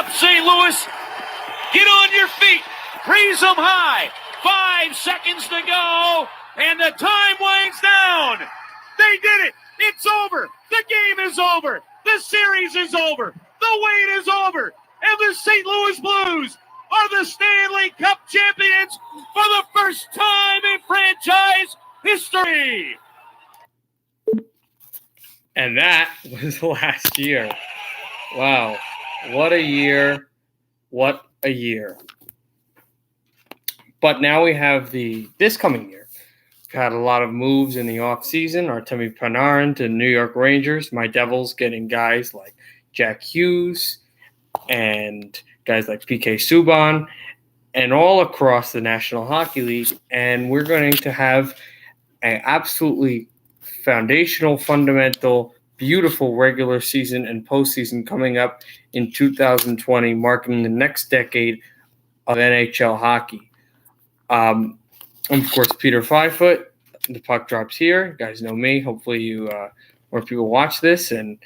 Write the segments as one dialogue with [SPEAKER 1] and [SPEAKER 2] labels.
[SPEAKER 1] up, St. Louis. Get on your feet. Raise them high. 5 seconds to go, and the time winds down. They did it. It's over. The game is over. The series is over. The wait is over. And the St. Louis Blues are the Stanley Cup champions for the first time in franchise history.
[SPEAKER 2] And that was last year. Wow. What a year. What a year. But now we have this coming year. We've had a lot of moves in the offseason. Artemi Panarin to New York Rangers. My Devils getting guys like Jack Hughes and guys like PK Subban and all across the National Hockey League. And we're going to have an absolutely foundational, fundamental, beautiful regular season and postseason coming up in 2020, marking the next decade of NHL hockey. I'm, of course, Peter Fivefoot. The puck drops here. You guys know me. Hopefully more people watch this and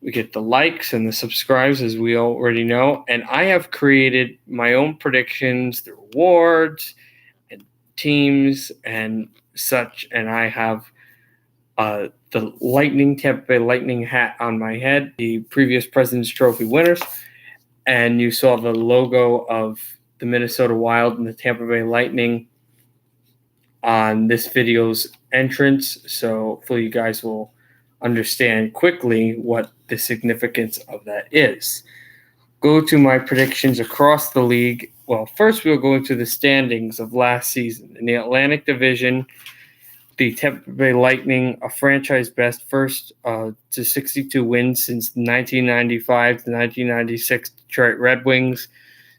[SPEAKER 2] we get the likes and the subscribes, as we already know. And I have created my own predictions, the rewards and teams and such. And I have the Tampa Bay Lightning hat on my head, the previous President's Trophy winners. And you saw the logo of the Minnesota Wild and the Tampa Bay Lightning on this video's entrance. So hopefully you guys will understand quickly what the significance of that is. Go to my predictions across the league. Well, first we'll go into the standings of last season. In the Atlantic Division, the Tampa Bay Lightning, a franchise best, first to 62 wins since 1995 to 1996 Detroit Red Wings,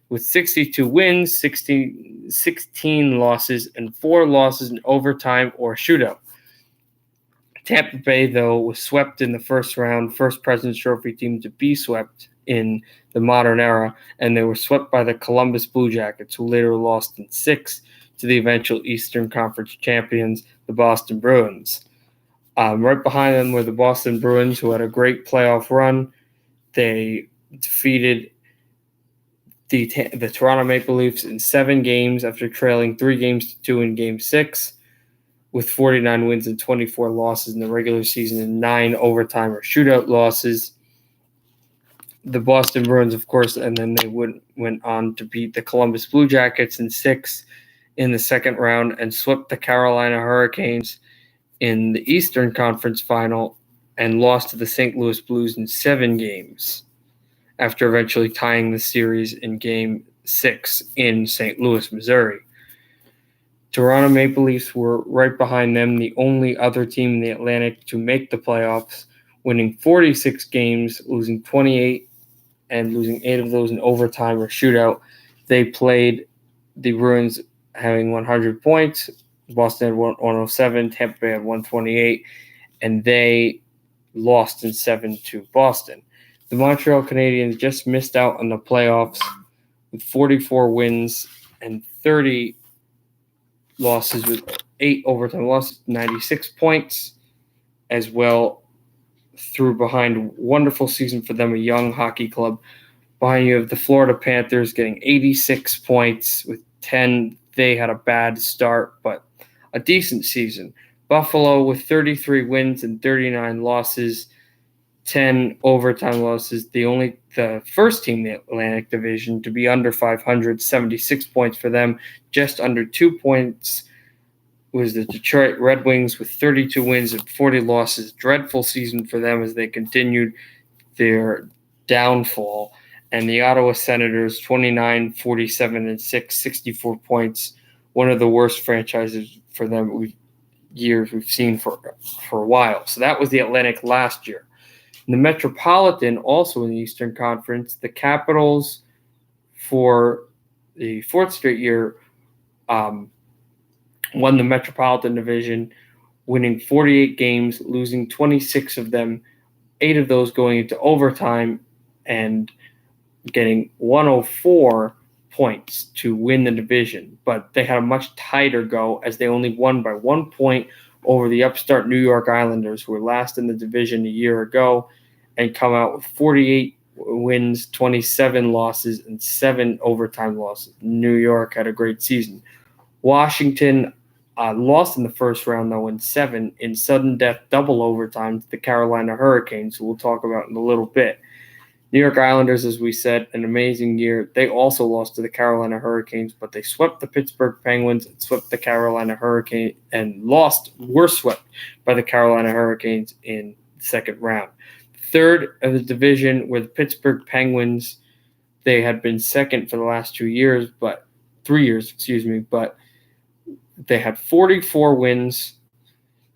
[SPEAKER 2] with 62 wins, 16 losses, and 4 losses in overtime or shootout. Tampa Bay, though, was swept in the first round, first President's Trophy team to be swept in the modern era, and they were swept by the Columbus Blue Jackets, who later lost in 6 to the eventual Eastern Conference champions, the Boston Bruins. Right behind them were the Boston Bruins, who had a great playoff run. They defeated the Toronto Maple Leafs in 7 games after trailing 3-2 in Game 6, with 49 wins and 24 losses in the regular season and 9 overtime or shootout losses. The Boston Bruins, of course, and then they went on to beat the Columbus Blue Jackets in 6 in the second round and swept the Carolina Hurricanes in the Eastern Conference Final and lost to the St. Louis Blues in 7 games, after eventually tying the series in Game 6 in St. Louis, Missouri. Toronto Maple Leafs were right behind them, the only other team in the Atlantic to make the playoffs, winning 46 games, losing 28, and losing 8 of those in overtime or shootout. They played the Bruins having 100 points. Boston had 107, Tampa Bay had 128, and they lost in 7 to Boston. The Montreal Canadiens just missed out on the playoffs with 44 wins and 30 losses, with 8 overtime losses, 96 points as well. Through behind, wonderful season for them, a young hockey club. Behind you have the Florida Panthers getting 86 points with 10. They had a bad start, but a decent season. Buffalo with 33 wins and 39 losses, 10 overtime losses. The first team in the Atlantic Division to be under 500, 76 points for them. Just under 2 points was the Detroit Red Wings with 32 wins and 40 losses. Dreadful season for them as they continued their downfall. And the Ottawa Senators, 29, 47, and 6, 64 points. One of the worst franchises for them we've seen for a while. So that was the Atlantic last year. In the Metropolitan, also in the Eastern Conference, the Capitals, for the 4th straight year, won the Metropolitan Division, winning 48 games, losing 26 of them, 8 of those going into overtime, and getting 104 points to win the division. But they had a much tighter go, as they only won by 1 point over the upstart New York Islanders, who were last in the division a year ago, and come out with 48 wins, 27 losses, and 7 overtime losses. New York had a great season. Washington lost in the first round, though, in 7 in sudden death double overtime to the Carolina Hurricanes, who we'll talk about in a little bit. New York Islanders, as we said, an amazing year. They also lost to the Carolina Hurricanes, but they swept the Pittsburgh Penguins and swept the Carolina Hurricanes and were swept by the Carolina Hurricanes in the second round. Third of the division were the Pittsburgh Penguins. They had been second for the last 3 years, but they had 44 wins,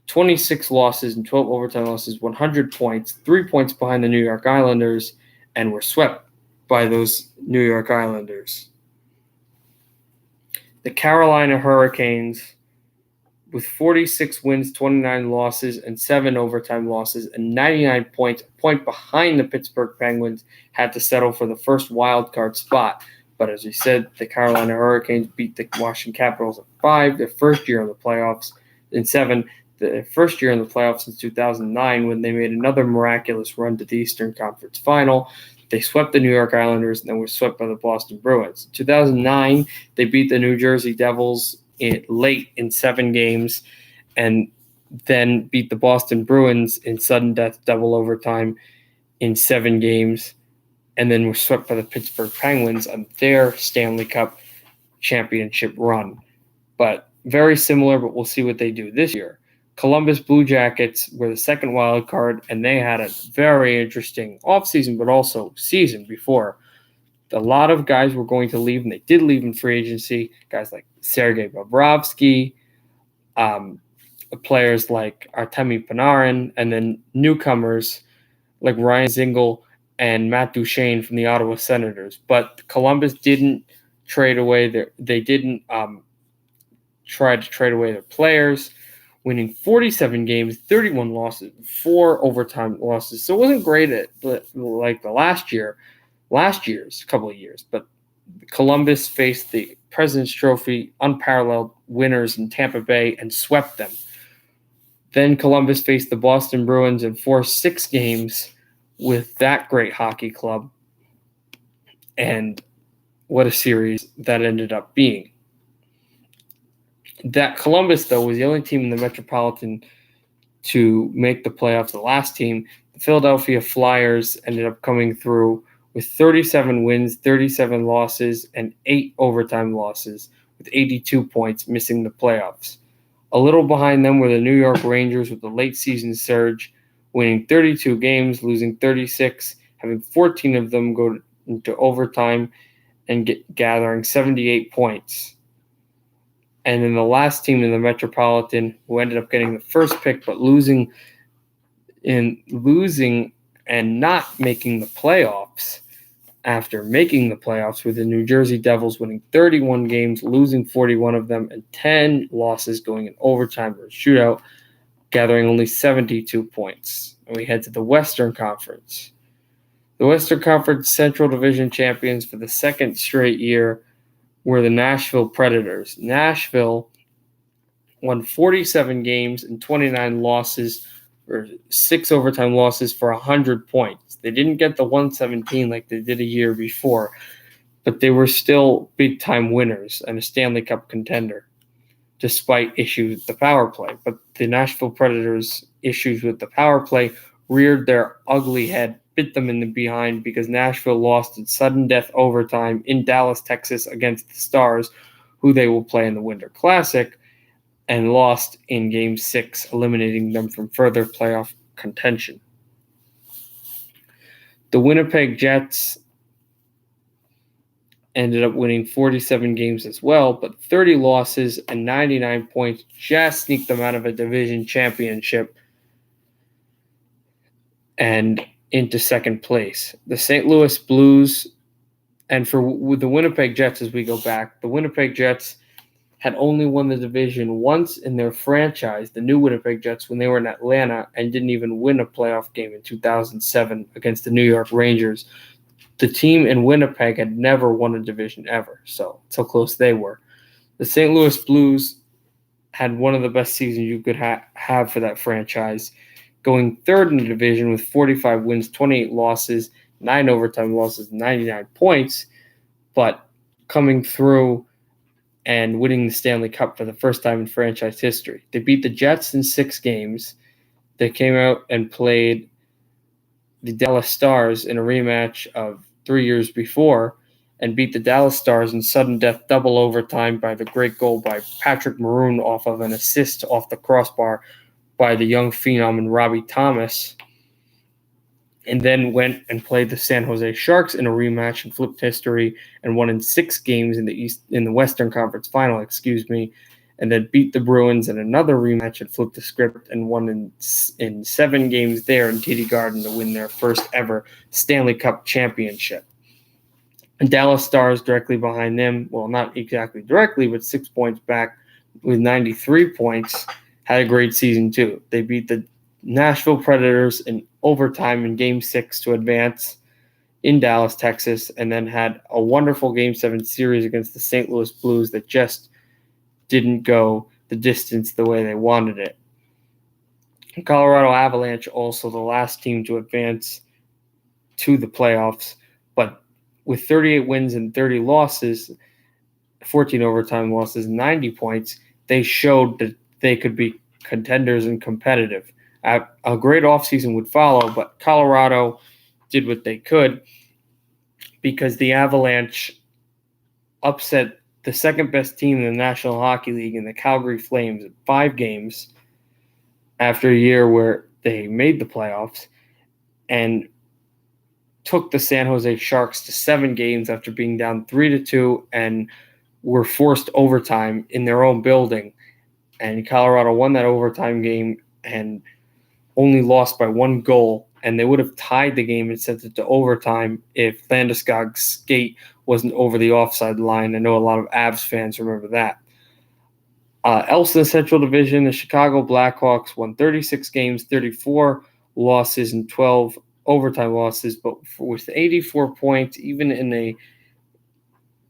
[SPEAKER 2] 26 losses, and 12 overtime losses, 100 points, 3 points behind the New York Islanders, and were swept by those New York Islanders. The Carolina Hurricanes, with 46 wins, 29 losses, and 7 overtime losses, and 99 points, a point behind the Pittsburgh Penguins, had to settle for the first wild card spot. But as we said, the Carolina Hurricanes beat the Washington Capitals at 5, their first year in the playoffs, in 7, the first year in the playoffs since 2009, when they made another miraculous run to the Eastern Conference Final. They swept the New York Islanders and then were swept by the Boston Bruins. In 2009, they beat the New Jersey Devils late in 7 games, and then beat the Boston Bruins in sudden death double overtime in 7 games, and then were swept by the Pittsburgh Penguins on their Stanley Cup championship run. But very similar, but we'll see what they do this year. Columbus Blue Jackets were the second wild card, and they had a very interesting offseason, but also season before. A lot of guys were going to leave, and they did leave in free agency. Guys like Sergei Bobrovsky, players like Artemi Panarin, and then newcomers like Ryan Zingle and Matt Duchene from the Ottawa Senators. But Columbus didn't trade away try to trade away their players, winning 47 games, 31 losses, 4 overtime losses. So it wasn't great like the last year's couple of years. But Columbus faced the President's Trophy unparalleled winners in Tampa Bay and swept them. Then Columbus faced the Boston Bruins and forced 6 games with that great hockey club. And what a series that ended up being. That Columbus, though, was the only team in the Metropolitan to make the playoffs. The last team, the Philadelphia Flyers, ended up coming through with 37 wins, 37 losses, and 8 overtime losses, with 82 points, missing the playoffs. A little behind them were the New York Rangers with the late season surge, winning 32 games, losing 36, having 14 of them go into overtime, and gathering 78 points. And then the last team in the Metropolitan, who ended up getting the first pick but losing and not making the playoffs after making the playoffs, were the New Jersey Devils, winning 31 games, losing 41 of them, and 10 losses going in overtime or shootout, gathering only 72 points. And we head to the Western Conference. The Western Conference Central Division champions for the second straight year were the Nashville Predators. Nashville won 47 games and 29 losses, or 6 overtime losses for 100 points. They didn't get the 117 like they did a year before, but they were still big-time winners and a Stanley Cup contender, despite issues with the power play. But the Nashville Predators' issues with the power play reared their ugly head, bit them in the behind, because Nashville lost in sudden death overtime in Dallas, Texas against the Stars, who they will play in the Winter Classic, and lost in Game 6, eliminating them from further playoff contention. The Winnipeg Jets ended up winning 47 games as well, but 30 losses and 99 points just sneaked them out of a division championship and into second place. The St. Louis Blues, and with the Winnipeg Jets, as we go back, the Winnipeg Jets had only won the division once in their franchise, the new Winnipeg Jets, when they were in Atlanta, and didn't even win a playoff game in 2007 against the New York Rangers. The team in Winnipeg had never won a division ever, so close they were. The St. Louis Blues had one of the best seasons you could have for that franchise, going third in the division with 45 wins, 28 losses, 9 overtime losses, 99 points, but coming through and winning the Stanley Cup for the first time in franchise history. They beat the Jets in 6 games. They came out and played the Dallas Stars in a rematch of 3 years before and beat the Dallas Stars in sudden death double overtime by the great goal by Patrick Maroon off of an assist off the crossbar by the young phenom and Robbie Thomas, and then went and played the San Jose Sharks in a rematch and flipped history and won in 6 games in the Western Conference Final, and then beat the Bruins in another rematch and flipped the script and won in 7 games there in TD Garden to win their first ever Stanley Cup championship. And Dallas Stars directly behind them, well, not exactly directly, but 6 points back with 93 points, had a great season too. They beat the Nashville Predators in overtime in Game 6 to advance in Dallas, Texas, and then had a wonderful Game 7 series against the St. Louis Blues that just didn't go the distance the way they wanted it. The Colorado Avalanche, also the last team to advance to the playoffs, but with 38 wins and 30 losses, 14 overtime losses, 90 points, they showed that they could be contenders and competitive. A great offseason would follow, but Colorado did what they could because the Avalanche upset the second best team in the National Hockey League in the Calgary Flames in 5 games after a year where they made the playoffs, and took the San Jose Sharks to 7 games after being down 3-2 and were forced overtime in their own building. And Colorado won that overtime game and only lost by 1 goal, and they would have tied the game and sent it to overtime if Landeskog's skate wasn't over the offside line. I know a lot of Avs fans remember that. Else in the Central Division, the Chicago Blackhawks won 36 games, 34 losses, and 12 overtime losses, but with 84 points, even in a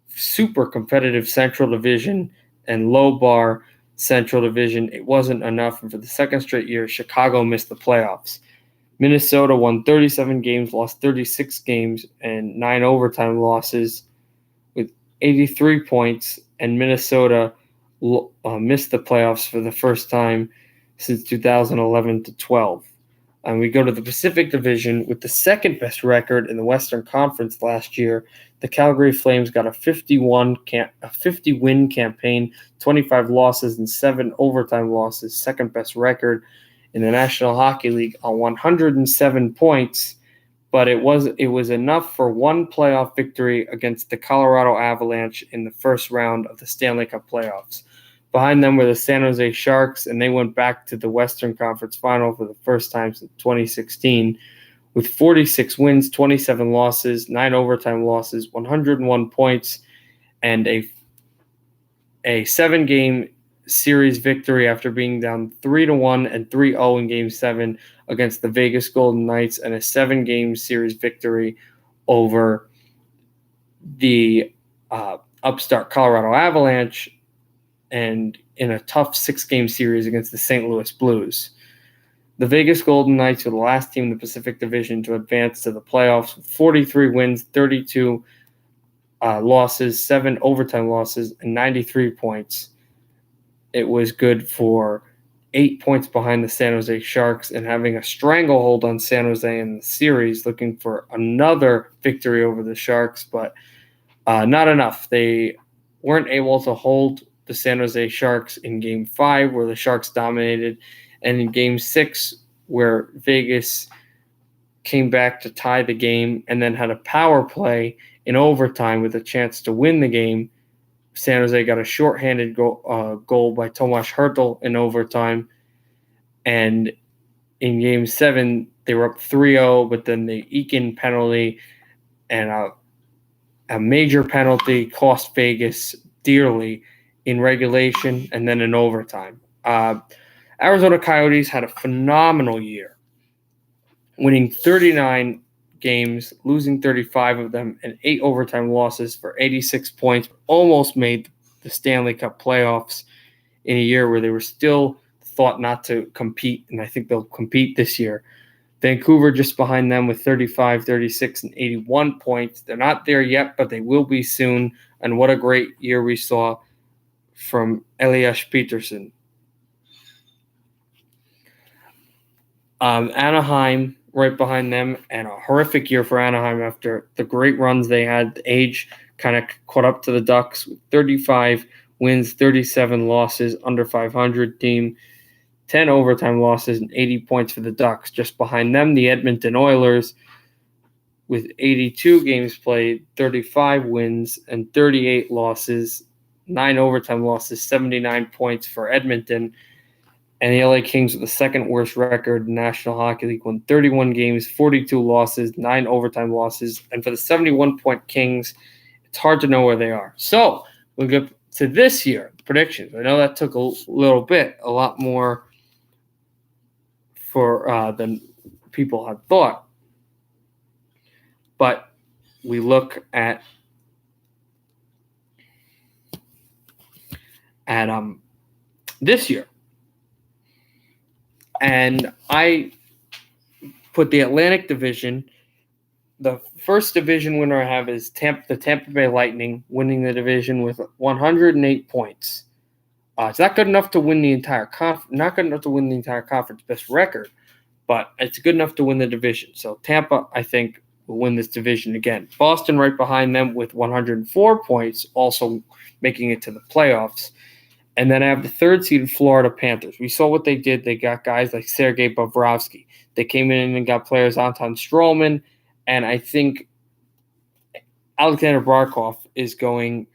[SPEAKER 2] super competitive Central Division and low bar Central Division, it wasn't enough. And for the second straight year, Chicago missed the playoffs. Minnesota won 37 games, lost 36 games, and 9 overtime losses with 83 points, and Minnesota missed the playoffs for the first time since 2011-12. And we go to the Pacific Division with the second best record in the Western Conference last year. The Calgary Flames got a 50-win campaign, 25 losses and 7 overtime losses, second best record in the National Hockey League on 107 points. But it was enough for 1 playoff victory against the Colorado Avalanche in the first round of the Stanley Cup playoffs. Behind them were the San Jose Sharks, and they went back to the Western Conference Final for the first time since 2016 with 46 wins, 27 losses, 9 overtime losses, 101 points, and a 7-game series victory after being down 3-1 and 3-0 in Game 7 against the Vegas Golden Knights, and a 7-game series victory over the upstart Colorado Avalanche, and in a tough 6-game series against the St. Louis Blues. The Vegas Golden Knights were the last team in the Pacific Division to advance to the playoffs with 43 wins, 32 losses, 7 overtime losses, and 93 points. It was good for 8 points behind the San Jose Sharks and having a stranglehold on San Jose in the series, looking for another victory over the Sharks, but not enough. They weren't able to hold the San Jose Sharks in Game 5, where the Sharks dominated, and in Game 6, where Vegas came back to tie the game and then had a power play in overtime with a chance to win the game. San Jose got a shorthanded goal by Tomas Hertl in overtime, and in Game 7, they were up 3-0, but then the Eakin penalty and a major penalty cost Vegas dearly in regulation and then in overtime. Arizona Coyotes had a phenomenal year, winning 39 games, losing 35 of them, and 8 overtime losses for 86 points. Almost made the Stanley Cup playoffs in a year where they were still thought not to compete, and I think they'll compete this year. Vancouver just behind them with 35, 36, and 81 points. They're not there yet, but they will be soon. And what a great year we saw from Elias Peterson. Anaheim right behind them, and a horrific year for Anaheim after the great runs they had. The age kind of caught up to the Ducks with 35 wins, 37 losses, under 500 team, 10 overtime losses, and 80 points for the Ducks. Just behind them, the Edmonton Oilers with 82 games played, 35 wins, and 38 losses, 9 overtime losses, 79 points for Edmonton. And the LA Kings with the second worst record in the National Hockey League, won 31 games, 42 losses, 9 overtime losses. And for the 71-point Kings, it's hard to know where they are. So we'll get to this year, predictions. I know that took a little bit, a lot more for than people had thought. But we look at this year. And I put the Atlantic Division. The first division winner I have is the Tampa Bay Lightning, winning the division with 108 points. It's not good enough to win the entire conference best record, but it's good enough to win the division. So Tampa, I think, will win this division again. Boston right behind them with 104 points, also making it to the playoffs. And then I have the third seeded Florida Panthers. We saw what they did. They got guys like Sergei Bobrovsky. They came in and got players Anton Strowman. And I think Alexander Barkov is going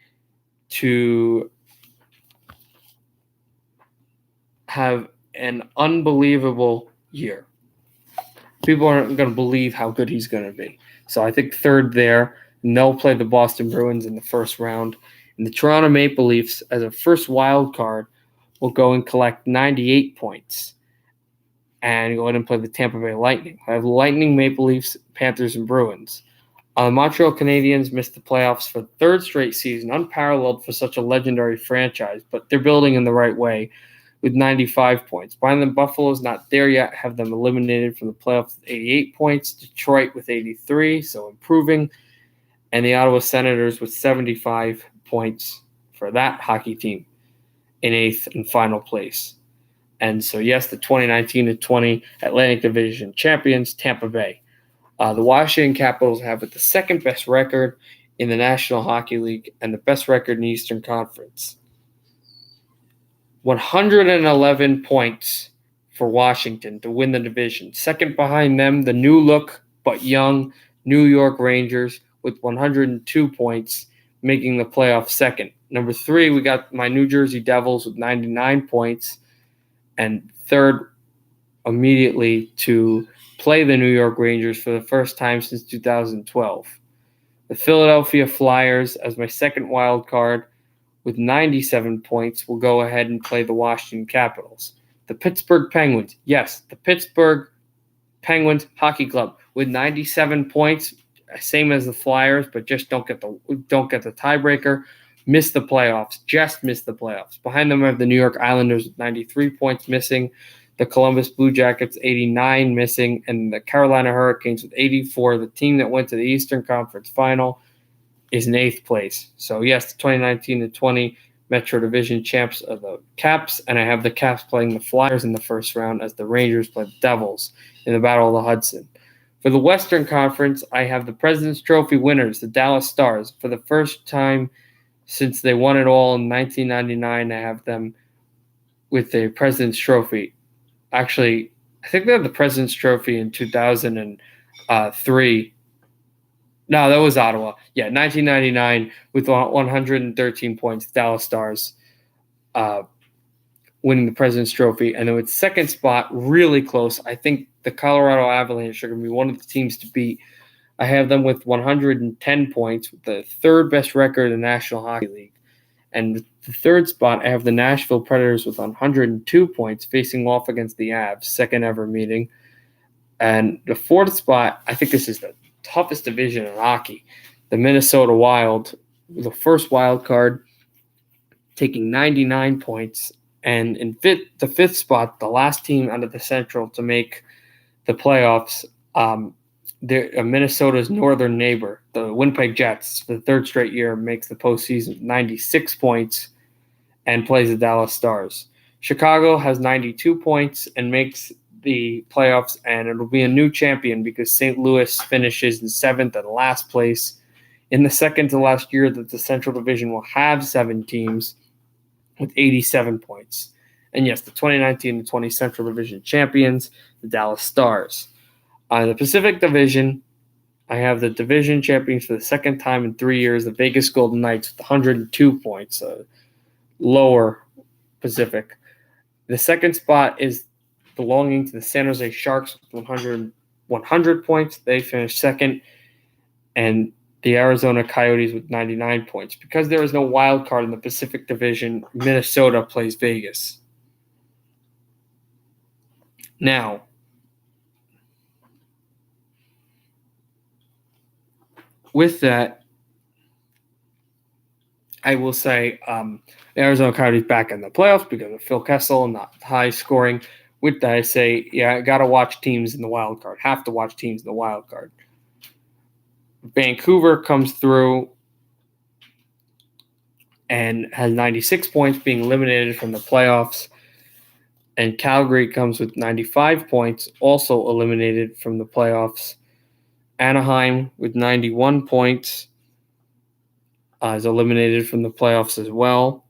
[SPEAKER 2] to have an unbelievable year. People aren't going to believe how good he's going to be. So I think third there. And they'll play the Boston Bruins in the first round. And the Toronto Maple Leafs, as a first wild card, will go and collect 98 points and go ahead and play the Tampa Bay Lightning. I have Lightning, Maple Leafs, Panthers, and Bruins. The Montreal Canadiens missed the playoffs for the third straight season, unparalleled for such a legendary franchise, but they're building in the right way with 95 points. Behind them, Buffalo's not there yet, have them eliminated from the playoffs with 88 points. Detroit with 83, so improving. And the Ottawa Senators with 75 points for that hockey team in 8th and final place. And so, yes, the 2019-20 Atlantic Division champions, Tampa Bay. The Washington Capitals have the second best record in the National Hockey League and the best record in the Eastern Conference. 111 points for Washington to win the division. Second behind them, the new look but young New York Rangers with 102 points, making the playoff second. Number 3, we got my New Jersey Devils with 99 points. And third, immediately to play the New York Rangers for the first time since 2012. The Philadelphia Flyers, as my second wild card, with 97 points, will go ahead and play the Washington Capitals. The Pittsburgh Penguins, yes, the Pittsburgh Penguins Hockey Club with 97 points, same as the Flyers, but just don't get the tiebreaker. Missed the playoffs, just missed the playoffs. Behind them, I have the New York Islanders with 93 points missing, the Columbus Blue Jackets 89 missing, and the Carolina Hurricanes with 84. The team that went to the Eastern Conference Final is in 8th place. So, yes, the 2019-20 Metro Division champs are the Caps, and I have the Caps playing the Flyers in the first round as the Rangers play the Devils in the Battle of the Hudson. For the Western Conference, I have the President's Trophy winners, the Dallas Stars. For the first time since they won it all in 1999, I have them with the President's Trophy. Actually, I think they had the President's Trophy in 2003. No, that was Ottawa. Yeah, 1999 with 113 points, Dallas Stars winning the President's Trophy. And then with second spot, really close, I think the Colorado Avalanche are going to be one of the teams to beat. I have them with 110 points, with the third best record in the National Hockey League. And the third spot, I have the Nashville Predators with 102 points, facing off against the Avs, second ever meeting. And the fourth spot, I think this is the toughest division in hockey. The Minnesota Wild, the first wild card, taking 99 points. And in the fifth spot, the last team out of the Central to make the playoffs, Minnesota's northern neighbor, the Winnipeg Jets, for the third straight year, makes the postseason with 96 points and plays the Dallas Stars. Chicago has 92 points and makes the playoffs, and it'll be a new champion because St. Louis finishes in 7th and last place. In the second to last year that the Central Division will have 7 teams with 87 points. And yes, the 2019 and 20 Central Division champions, the Dallas Stars. The Pacific Division, I have the division champions for the second time in 3 years, the Vegas Golden Knights with 102 points, lower Pacific. The second spot is belonging to the San Jose Sharks with 100 points. They finished second. And the Arizona Coyotes with 99 points. Because there is no wild card in the Pacific Division, Minnesota plays Vegas. Now, with that, I will say the Arizona Coyotes back in the playoffs because of Phil Kessel and not high scoring. With that, I say, I got to watch teams in the wild card. Have to watch teams in the wild card. Vancouver comes through and has 96 points, being eliminated from the playoffs. And Calgary comes with 95 points, also eliminated from the playoffs. Anaheim with 91 points is eliminated from the playoffs as well.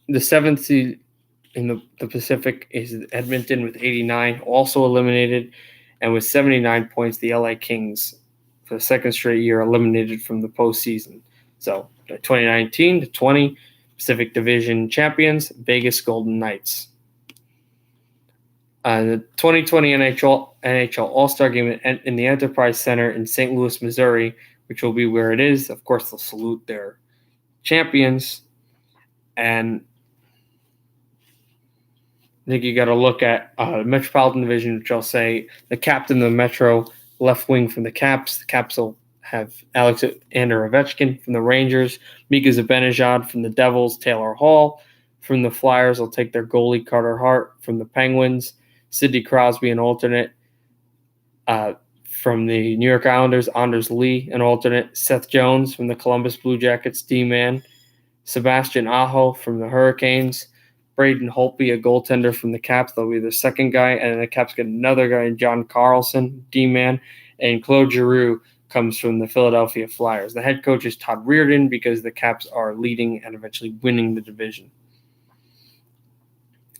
[SPEAKER 2] The 7th seed in the Pacific is Edmonton with 89, also eliminated. And with 79 points, the LA Kings, for the second straight year, eliminated from the postseason. So, the 2019 to 20 Pacific Division champions, Vegas Golden Knights. The 2020 NHL All-Star Game in the Enterprise Center in St. Louis, Missouri, which will be where it is. Of course, they'll salute their champions. And I think you got to look at the Metropolitan Division, which I'll say the captain of the Metro, left wing from the Caps. The Caps will have Alexander Ovechkin from the Rangers, Mika Zibanejad from the Devils, Taylor Hall from the Flyers will take their goalie Carter Hart from the Penguins, Sidney Crosby an alternate from the New York Islanders, Anders Lee an alternate, Seth Jones from the Columbus Blue Jackets, D-man, Sebastian Aho from the Hurricanes, Braden Holtby, a goaltender from the Caps. They'll be the second guy, and the Caps get another guy, John Carlson, D-man, and Claude Giroux comes from the Philadelphia Flyers. The head coach is Todd Reirden because the Caps are leading and eventually winning the division.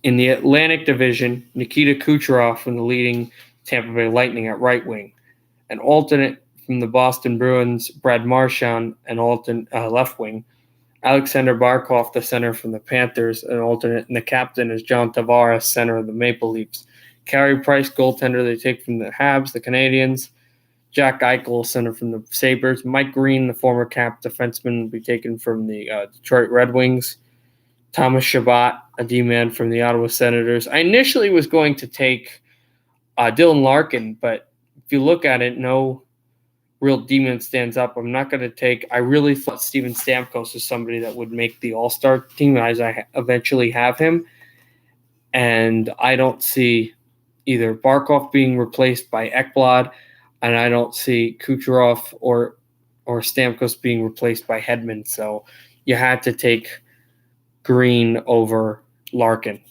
[SPEAKER 2] In the Atlantic Division, Nikita Kucherov from the leading Tampa Bay Lightning at right wing. An alternate from the Boston Bruins, Brad Marchand, an alternate left wing. Alexander Barkov, the center from the Panthers, an alternate, and the captain is John Tavares, center of the Maple Leafs. Carey Price, goaltender, they take from the Habs, the Canadians. Jack Eichel, center from the Sabres. Mike Green, the former Cap defenseman, will be taken from the Detroit Red Wings. Thomas Chabot, a D-man from the Ottawa Senators. I initially was going to take Dylan Larkin, but if you look at it, no real D-man stands up. I'm not going to take – I really thought Steven Stamkos was somebody that would make the All-Star team as I eventually have him. And I don't see either Barkov being replaced by Ekblad, and I don't see Kucherov or Stamkos being replaced by Hedman. So you had to take Green over Larkin,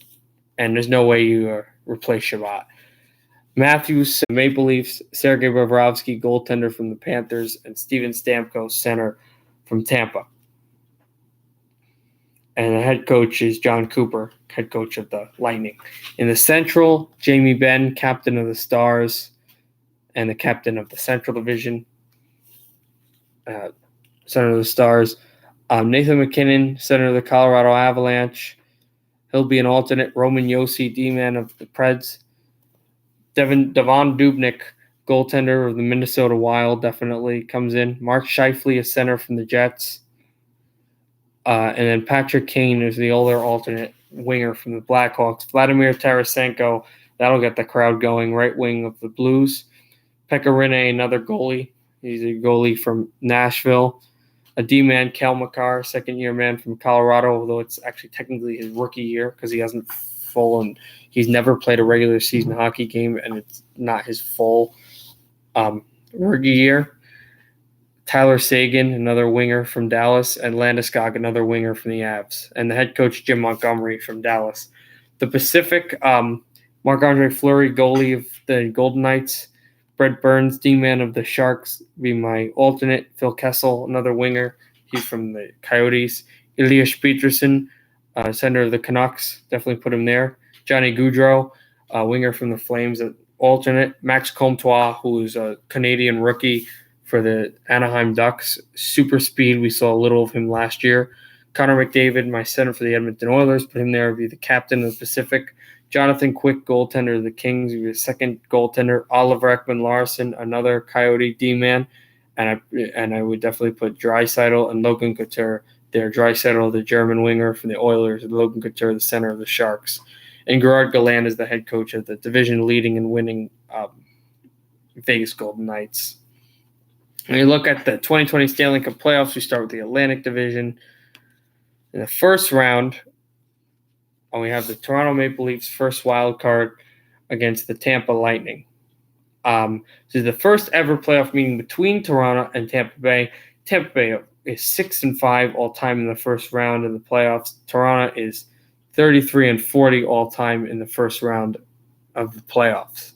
[SPEAKER 2] and there's no way you replace Chabot. Matthews, Maple Leafs, Sergei Bobrovsky, goaltender from the Panthers, and Steven Stamkos, center from Tampa. And the head coach is John Cooper, head coach of the Lightning. In the Central, Jamie Benn, captain of the Stars, and the captain of the Central Division, center of the Stars. Nathan McKinnon, center of the Colorado Avalanche. He'll be an alternate. Roman Josi, D-man of the Preds. Devon Dubnyk, goaltender of the Minnesota Wild, definitely comes in. Mark Scheifele, a center from the Jets. And then Patrick Kane is the older alternate winger from the Blackhawks. Vladimir Tarasenko, that'll get the crowd going, right wing of the Blues. Pekka Rinne, another goalie. He's a goalie from Nashville. A D-man, Cal Makar, second-year man from Colorado, although it's actually technically his rookie year because he hasn't full, and he's never played a regular season hockey game, and it's not his full rookie year. Tyler Seguin, another winger from Dallas, and Landeskog, another winger from the Avs, and the head coach Jim Montgomery from Dallas. The Pacific, Marc-Andre Fleury, goalie of the Golden Knights. Brett Burns, D-man of the Sharks, be my alternate. Phil Kessel, another winger. He's from the Coyotes. Elias Peterson, center of the Canucks. Definitely put him there. Johnny Gaudreau, winger from the Flames, alternate. Max Comtois, who is a Canadian rookie for the Anaheim Ducks. Super speed. We saw a little of him last year. Connor McDavid, my center for the Edmonton Oilers. Put him there. Be the captain of the Pacific. Jonathan Quick, goaltender of the Kings. Be the second goaltender. Oliver Ekman-Larsson, another Coyote D-man. And I would definitely put Draisaitl and Logan Couture there. Draisaitl, the German winger from the Oilers. And Logan Couture, the center of the Sharks. And Gerard Gallant is the head coach of the division leading and winning Vegas Golden Knights. When you look at the 2020 Stanley Cup playoffs, we start with the Atlantic Division. In the first round, we have the Toronto Maple Leafs first wild card against the Tampa Lightning. This is the first ever playoff meeting between Toronto and Tampa Bay. Tampa Bay is 6-5 all time in the first round of the playoffs. Toronto is 33-40 all time in the first round of the playoffs.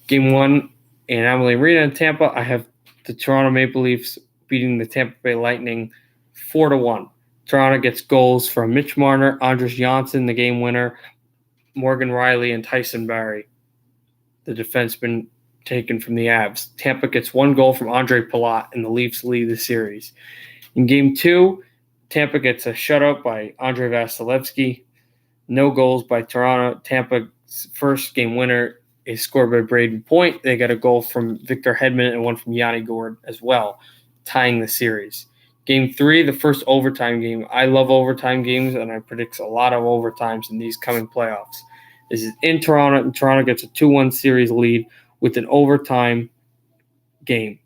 [SPEAKER 2] Game 1 in Amalie Arena in Tampa, I have the Toronto Maple Leafs beating the Tampa Bay Lightning 4-1. Toronto gets goals from Mitch Marner, Andres Janssen, the game winner, Morgan Riley, and Tyson Barrie, the defenseman taken from the Avs. Tampa gets 1 goal from Andre Palat, and the Leafs lead the series. In Game 2, Tampa gets a shutout by Andrei Vasilevsky. No goals by Toronto. Tampa's first game winner is scored by Braden Point. They got a goal from Victor Hedman and one from Yanni Gourde as well, tying the series. Game 3, the first overtime game. I love overtime games, and I predict a lot of overtimes in these coming playoffs. This is in Toronto, and Toronto gets a 2-1 series lead with an overtime game.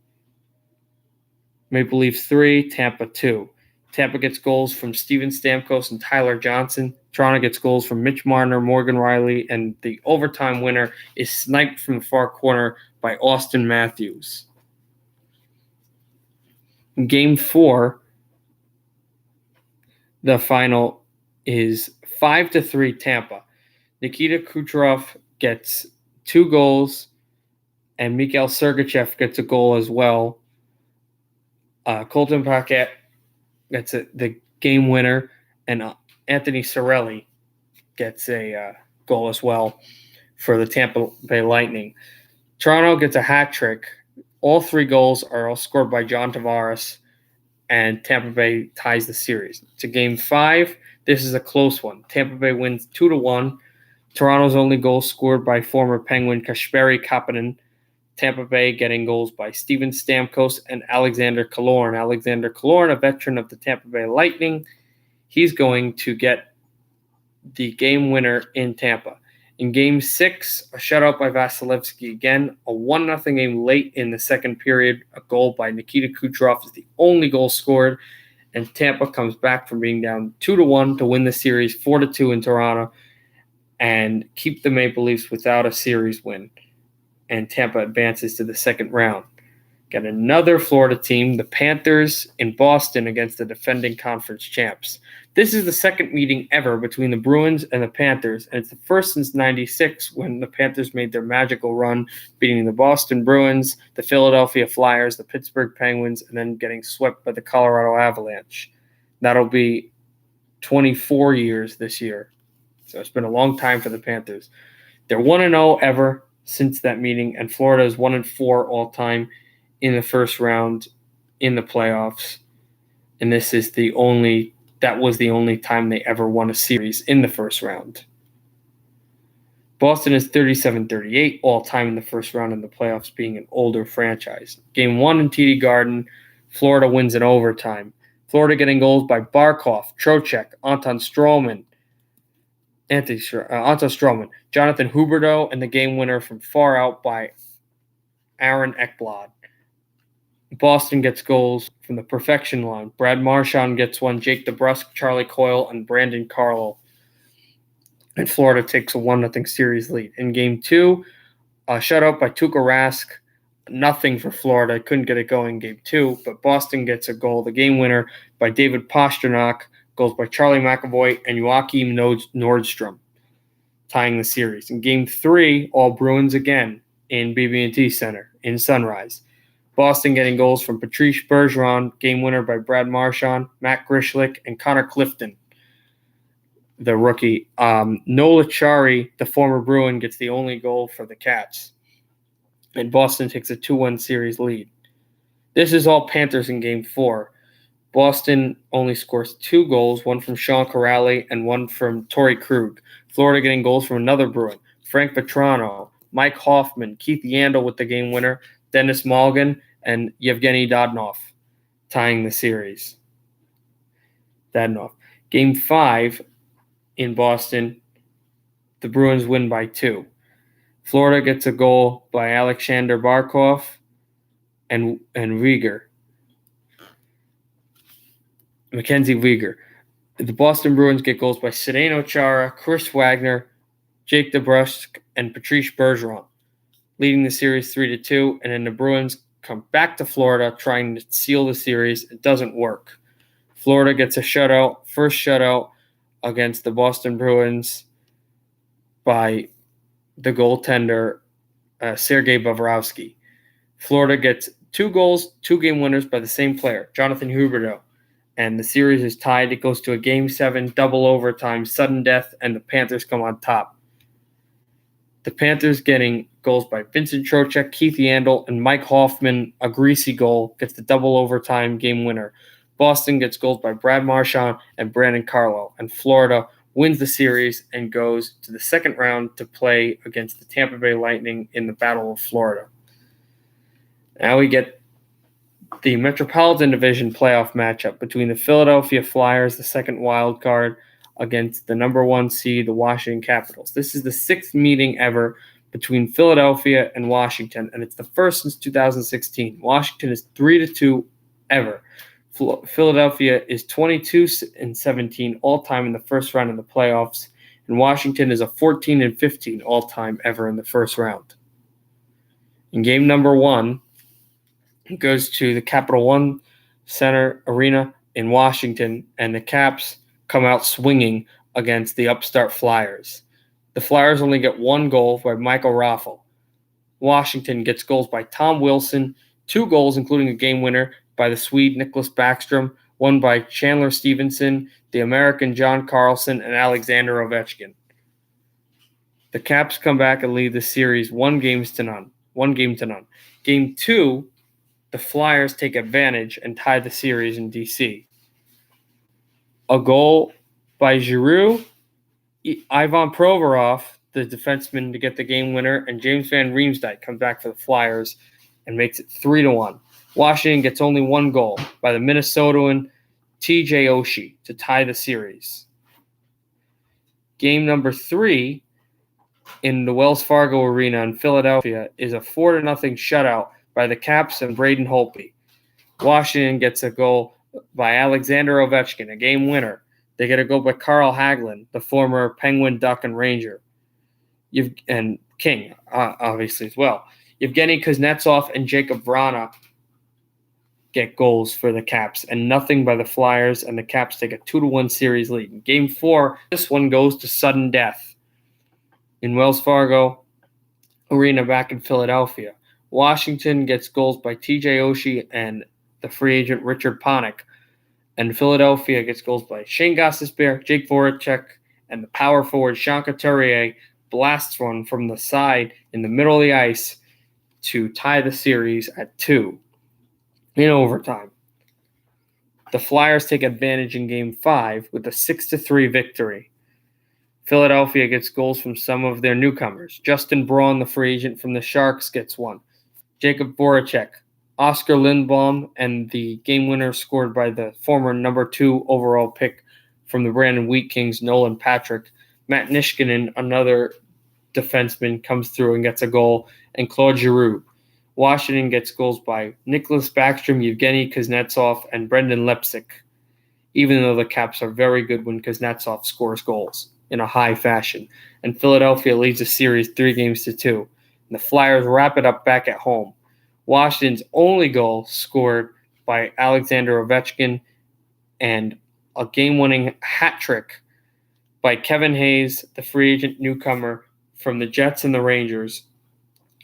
[SPEAKER 2] Maple Leafs 3, Tampa 2. Tampa gets goals from Steven Stamkos and Tyler Johnson. Toronto gets goals from Mitch Marner, Morgan Riley, and the overtime winner is sniped from the far corner by Austin Matthews. In Game 4, the final is 5-3 Tampa. Nikita Kucherov gets 2 goals, and Mikhail Sergachev gets a goal as well. Colton Paquette gets the game winner, and Anthony Cirelli gets a goal as well for the Tampa Bay Lightning. Toronto gets a hat trick. All 3 goals are all scored by John Tavares, and Tampa Bay ties the series. To Game 5, this is a close one. Tampa Bay wins 2-1. Toronto's only goal scored by former Penguin Kasperi Kapanen. Tampa Bay getting goals by Steven Stamkos and Alexander Killorn. Alexander Killorn, a veteran of the Tampa Bay Lightning, he's going to get the game winner in Tampa. In Game 6, a shutout by Vasilevsky again, a 1-0 game late in the second period. A goal by Nikita Kucherov is the only goal scored, and Tampa comes back from being down 2-1 to win the series 4-2 in Toronto and keep the Maple Leafs without a series win. And Tampa advances to the second round. Got another Florida team, the Panthers in Boston against the defending conference champs. This is the second meeting ever between the Bruins and the Panthers, and it's the first since '96 when the Panthers made their magical run, beating the Boston Bruins, the Philadelphia Flyers, the Pittsburgh Penguins, and then getting swept by the Colorado Avalanche. That'll be 24 years this year. So it's been a long time for the Panthers. They're 1-0 ever since that meeting, and Florida is 1-4 all time in the first round in the playoffs. And that was the only time they ever won a series in the first round. Boston is 37-38 all time in the first round in the playoffs, being an older franchise. Game 1 in TD Garden, Florida wins in overtime. Florida getting goals by Barkov, Trocheck, Anton Stroman, Jonathan Huberdeau, and the game winner from far out by Aaron Ekblad. Boston gets goals from the perfection line. Brad Marchand gets one, Jake DeBrusk, Charlie Coyle, and Brandon Carlo. and Florida takes a 1-0 series lead. In Game 2, a shutout by Tuukka Rask, nothing for Florida. Couldn't get it going in Game 2, but Boston gets a goal, the game winner by David Pastrnak, goals by Charlie McAvoy and Joachim Nordstrom, tying the series. In Game 3, all Bruins again in BB&T Center in Sunrise. Boston getting goals from Patrice Bergeron, game winner by Brad Marchand, Matt Grishlick, and Connor Clifton, the rookie. Nola Chari, the former Bruin, gets the only goal for the Cats. And Boston takes a 2-1 series lead. This is all Panthers in Game 4. Boston only scores 2 goals, one from Sean Corrali and one from Torrey Krug. Florida getting goals from another Bruin, Frank Vetrano, Mike Hoffman, Keith Yandel with the game winner, Dennis Malgin, and Yevgeny Dadonov, tying the series. Game 5 in Boston, the Bruins win by 2. Florida gets a goal by Alexander Barkov and Weegar. Mackenzie Weegar. The Boston Bruins get goals by Zdeno Chara, Chris Wagner, Jake DeBrusk, and Patrice Bergeron, leading the series 3-2, and then the Bruins come back to Florida trying to seal the series. It doesn't work. Florida gets a shutout, first shutout against the Boston Bruins by the goaltender Sergei Bobrovsky. Florida gets 2 goals, 2 game winners by the same player, Jonathan Huberdeau, and the series is tied. It goes to a Game 7, double overtime, sudden death, and the Panthers come on top. The Panthers getting goals by Vincent Trocheck, Keith Yandel, and Mike Hoffman. A greasy goal gets the double overtime game winner. Boston gets goals by Brad Marchand and Brandon Carlo, and Florida wins the series and goes to the second round to play against the Tampa Bay Lightning in the Battle of Florida. Now we get the Metropolitan Division playoff matchup between the Philadelphia Flyers, the second wild card, against the number 1 seed, the Washington Capitals. This is the 6th meeting ever between Philadelphia and Washington, and it's the first since 2016. Washington is 3-2 ever. Philadelphia is 22-17 all-time in the first round of the playoffs, and Washington is a 14-15 all-time ever in the first round. In game number 1, it goes to the Capital One Center Arena in Washington, and the Caps come out swinging against the upstart Flyers. The Flyers only get 1 goal by Michael Raffl. Washington gets goals by Tom Wilson, 2 goals, including a game winner by the Swede Nicholas Backstrom, one by Chandler Stevenson, the American John Carlson, and Alexander Ovechkin. The Caps come back and lead the series 1 game to none. Game 2, the Flyers take advantage and tie the series in D.C. A goal by Giroux, Ivan Provorov, the defenseman, to get the game winner, and James Van Riemsdyk comes back for the Flyers and makes it 3-1. Washington gets only 1 goal by the Minnesotan TJ Oshie to tie the series. Game number 3 in the Wells Fargo Arena in Philadelphia is a 4-0 shutout by the Caps and Braden Holtby. Washington gets a goal by Alexander Ovechkin, a game winner. They get a goal by Carl Hagelin, the former Penguin, Duck, and Ranger. And King, obviously, as well. Yevgeny Kuznetsov and Jacob Vrana get goals for the Caps, and nothing by the Flyers, and the Caps take a 2-1 series lead. In Game 4, this one goes to sudden death in Wells Fargo Arena back in Philadelphia. Washington gets goals by TJ Oshie and the free agent Richard Panik, and Philadelphia gets goals by Shane Gostisbehere, Jake Voracek, and the power forward Sean Couturier blasts one from the side in the middle of the ice to tie the series at 2 in overtime. The Flyers take advantage in Game 5 with a 6-3 victory. Philadelphia gets goals from some of their newcomers. Justin Braun, the free agent from the Sharks, gets 1. Jacob Voracek, Oscar Lindblom, and the game winner scored by the former number 2 overall pick from the Brandon Wheat Kings, Nolan Patrick. Matt Niskanen, another defenseman, comes through and gets a goal, and Claude Giroux. Washington gets goals by Nicholas Backstrom, Yevgeny Kuznetsov, and Brendan Lepsic, even though the Caps are very good when Kuznetsov scores goals. in a high fashion, and Philadelphia leads the series 3-2. And the Flyers wrap it up back at home. Washington's only goal scored by Alexander Ovechkin and a game-winning hat trick by Kevin Hayes, the free agent newcomer from the Jets and the Rangers,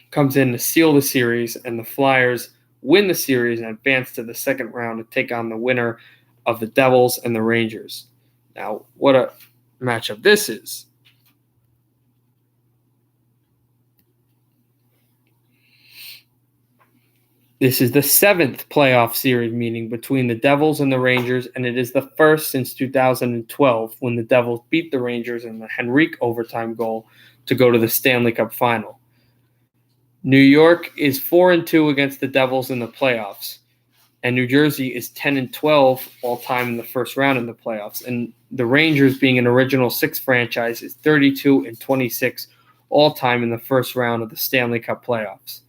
[SPEAKER 2] comes in to seal the series, and the Flyers win the series and advance to the second round to take on the winner of the Devils and the Rangers. Now, what a matchup this is. This is the 7th playoff series meeting between the Devils and the Rangers, and it is the first since 2012 when the Devils beat the Rangers in the Henrique overtime goal to go to the Stanley Cup final. New York is 4-2 against the Devils in the playoffs, and New Jersey is 10-12 all-time in the first round in the playoffs. And the Rangers, being an original six franchise, is 32-26 all-time in the first round of the Stanley Cup playoffs.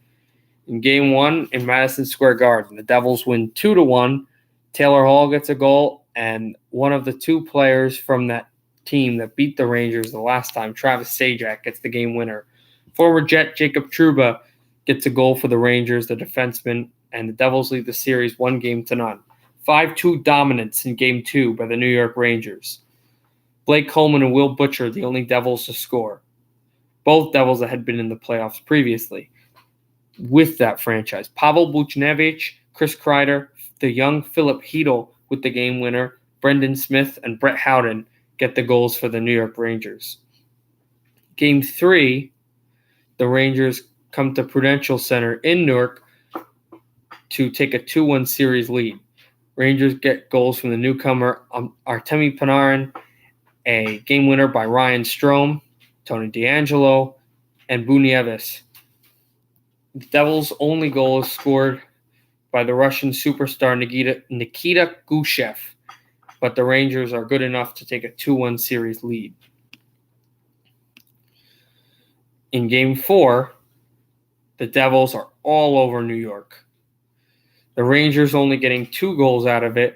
[SPEAKER 2] In Game 1 in Madison Square Garden, the Devils win 2-1. Taylor Hall gets a goal, and one of the two players from that team that beat the Rangers the last time, Travis Zajac, gets the game winner. Former Jet Jacob Trouba gets a goal for the Rangers, the defenseman, and the Devils lead the series 1-0. 5-2 dominance in Game 2 by the New York Rangers. Blake Coleman and Will Butcher, the only Devils to score. Both Devils that had been in the playoffs previously with that franchise. Pavel Buchnevich, Chris Kreider, the young Philip Hedl with the game winner, Brendan Smith, and Brett Howden get the goals for the New York Rangers. Game 3, the Rangers come to Prudential Center in Newark to take a 2-1 series lead. Rangers get goals from the newcomer Artemi Panarin, a game winner by Ryan Strome, Tony DeAngelo, and Bunievis. The Devils' only goal is scored by the Russian superstar Nikita Gusev, but the Rangers are good enough to take a 2-1 series lead. In Game 4, the Devils are all over New York. The Rangers only getting 2 goals out of it,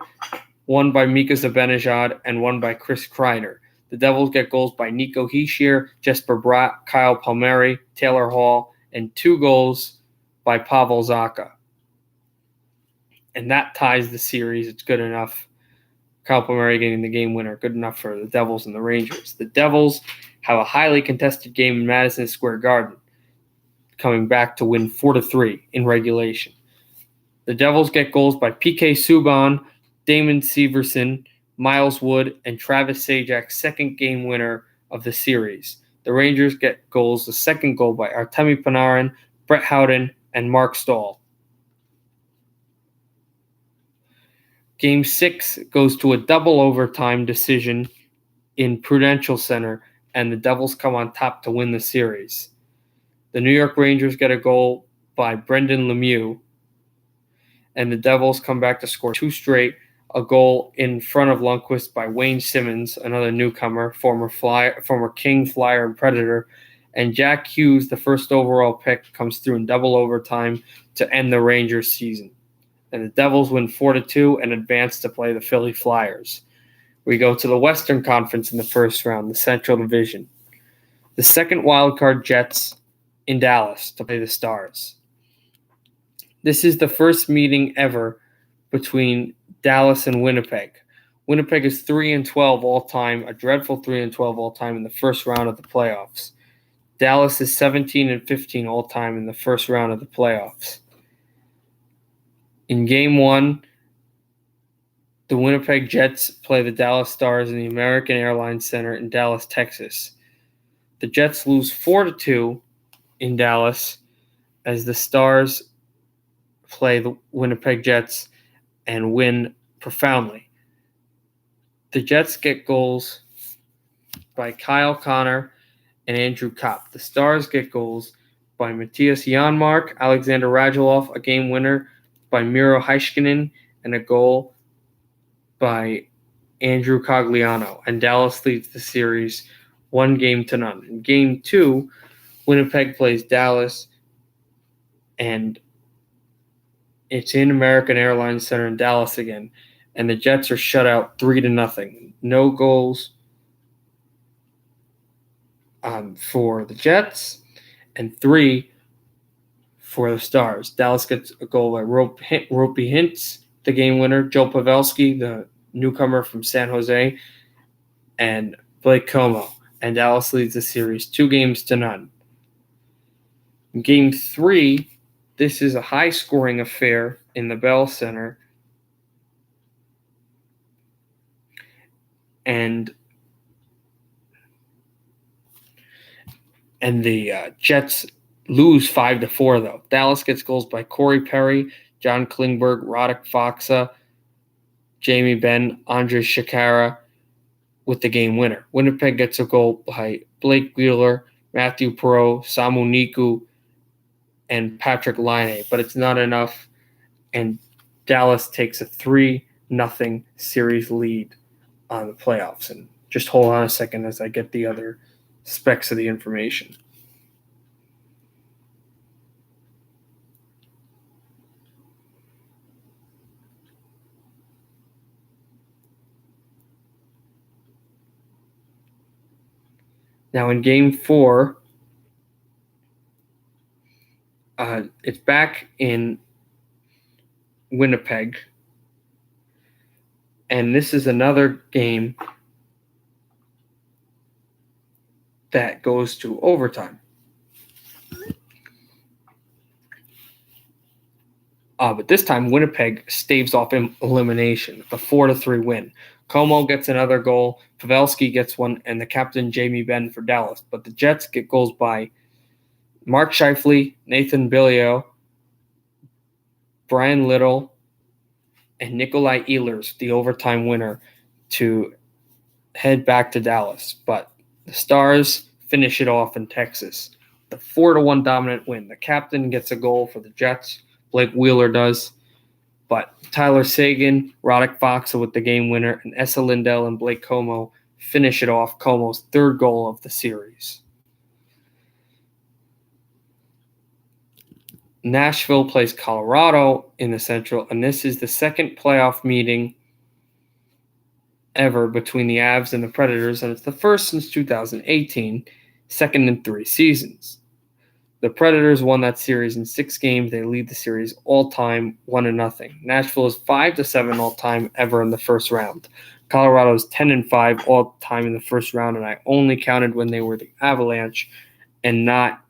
[SPEAKER 2] one by Mika Zibanejad and one by Chris Kreider. The Devils get goals by Nico Hischier, Jesper Bratt, Kyle Palmieri, Taylor Hall, and 2 goals by Pavel Zacha. And that ties the series. It's good enough. Kyle Palmieri getting the game winner. Good enough for the Devils and the Rangers. The Devils have a highly contested game in Madison Square Garden, coming back to win 4-3 in regulation. The Devils get goals by PK Subban, Damon Severson, Miles Wood, and Travis Zajac, second game winner of the series. The Rangers get goals, the second goal by Artemi Panarin, Brett Howden, and Mark Stahl. Game 6 goes to a double overtime decision in Prudential Center, and the Devils come on top to win the series. The New York Rangers get a goal by Brendan Lemieux, and the Devils come back to score 2 straight, a goal in front of Lundqvist by Wayne Simmons, another newcomer, former King, Flyer, and Predator, and Jack Hughes, the first overall pick, comes through in double overtime to end the Rangers season. And the Devils win 4-2 and advance to play the Philly Flyers. We go to the Western Conference in the first round, the Central Division. The second wildcard Jets in Dallas to play the Stars. This is the first meeting ever between Dallas and Winnipeg. Winnipeg is 3-12 all-time, a dreadful 3-12 all-time in the first round of the playoffs. Dallas is 17-15 all-time in the first round of the playoffs. In Game 1, the Winnipeg Jets play the Dallas Stars in the American Airlines Center in Dallas, Texas. The Jets lose 4-2 in Dallas as the Stars play the Winnipeg Jets and win profoundly. The Jets get goals by Kyle Connor and Andrew Kopp. The Stars get goals by Matthias Janmark, Alexander Radulov, a game winner by Miro Heiskanen, and a goal by Andrew Cogliano. And Dallas leads the series 1-0. In Game 2, Winnipeg plays Dallas, and it's in American Airlines Center in Dallas again, and the Jets are shut out 3-0. No goals for the Jets, and 3 for the Stars. Dallas gets a goal by Ropey Hintz, the game winner. Joe Pavelski, the newcomer from San Jose, and Blake Como. And Dallas leads the series 2-0. In Game 3, this is a high-scoring affair in the Bell Center. And the Jets lose 5-4, though. Dallas gets goals by Corey Perry, John Klingberg, Roddick Foxa, Jamie Benn, Andrej Sekera with the game winner. Winnipeg gets a goal by Blake Wheeler, Matthew Perreault, Samu Niku, and Patrick Laine, but it's not enough, and Dallas takes a 3-0 series lead on the playoffs. And just hold on a second as I get the other specs of the information. Now in Game 4, it's back in Winnipeg, and this is another game that goes to overtime. But this time, Winnipeg staves off elimination, a 4-3 win. Como gets another goal, Pavelski gets one, and the captain, Jamie Benn, for Dallas. But the Jets get goals by Mark Scheifele, Nathan Beaulieu, Brian Little, and Nikolai Ehlers, the overtime winner, to head back to Dallas. But the Stars finish it off in Texas. The 4-1 dominant win. The captain gets a goal for the Jets. Blake Wheeler does. But Tyler Seguin, Roddick Foxa with the game winner, and Esa Lindell and Blake Como finish it off. Como's third goal of the series. Nashville plays Colorado in the Central, and this is the second playoff meeting ever between the Avs and the Predators, and it's the first since 2018, second in 3 seasons. The Predators won that series in 6 games. They lead the series all-time 1-0. Nashville is 5-7 all-time ever in the first round. Colorado is 10-5 all-time in the first round, and I only counted when they were the Avalanche and not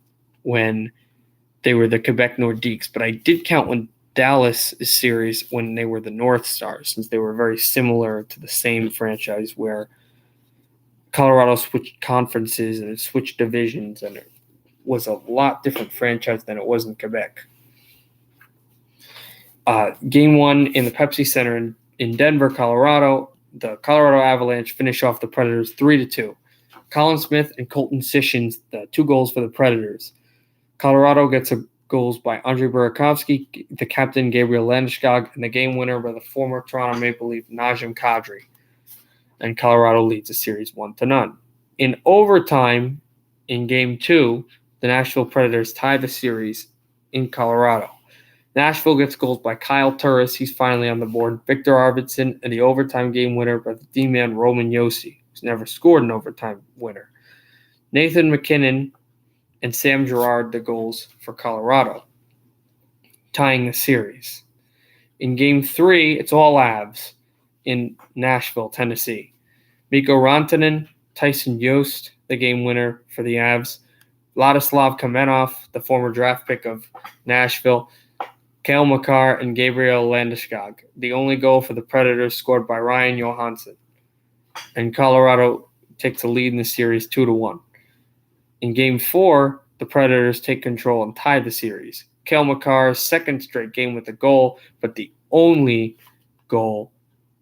[SPEAKER 2] when they were the Quebec Nordiques. But I did count when Dallas series when they were the North Stars, since they were very similar to the same franchise where Colorado switched conferences and it switched divisions, and it was a lot different franchise than it was in Quebec. Game 1 in the Pepsi Center in Denver, Colorado, the Colorado Avalanche finish off the Predators 3-2. Colin Smith and Colton Sissons, the 2 goals for the Predators. Colorado gets goals by Andrei Burakovsky, the captain Gabriel Landeskog, and the game winner by the former Toronto Maple Leaf Nazem Kadri. And Colorado leads the series 1-0. In overtime, in Game 2, the Nashville Predators tie the series in Colorado. Nashville gets goals by Kyle Turris. He's finally on the board. Victor Arvidsson, and the overtime game winner by the D-man Roman Josi, who's never scored an overtime winner. Nathan MacKinnon and Sam Girard, the goals for Colorado, tying the series. In Game 3, it's all Avs in Nashville, Tennessee. Mikko Rantanen, Tyson Jost, the game winner for the Avs. Vladislav Kamenov, the former draft pick of Nashville. Kale McCarr and Gabriel Landeskog. The only goal for the Predators scored by Ryan Johansson. And Colorado takes the lead in the series 2-1. In Game 4, the Predators take control and tie the series. Kale McCarr's second straight game with a goal, but the only goal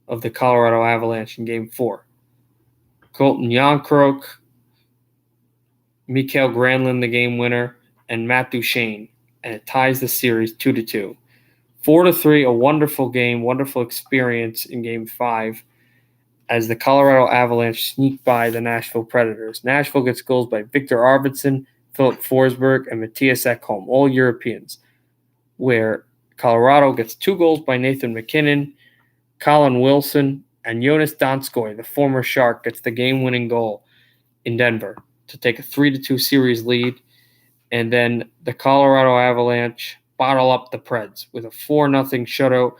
[SPEAKER 2] of the Colorado Avalanche in Game 4. Colton Yonkrok, Mikael Granlund, the game winner, and Matt Duchene, and it ties the series 2-2. 4-3, a wonderful game, wonderful experience in Game 5 as the Colorado Avalanche sneak by the Nashville Predators. Nashville gets goals by Victor Arvidsson, Philip Forsberg, and Matthias Ekholm, all Europeans, where Colorado gets 2 goals by Nathan MacKinnon, Colin Wilson, and Jonas Donskoy, the former Shark, gets the game-winning goal in Denver to take a 3-2 series lead. And then the Colorado Avalanche bottle up the Preds with a 4-0 shutout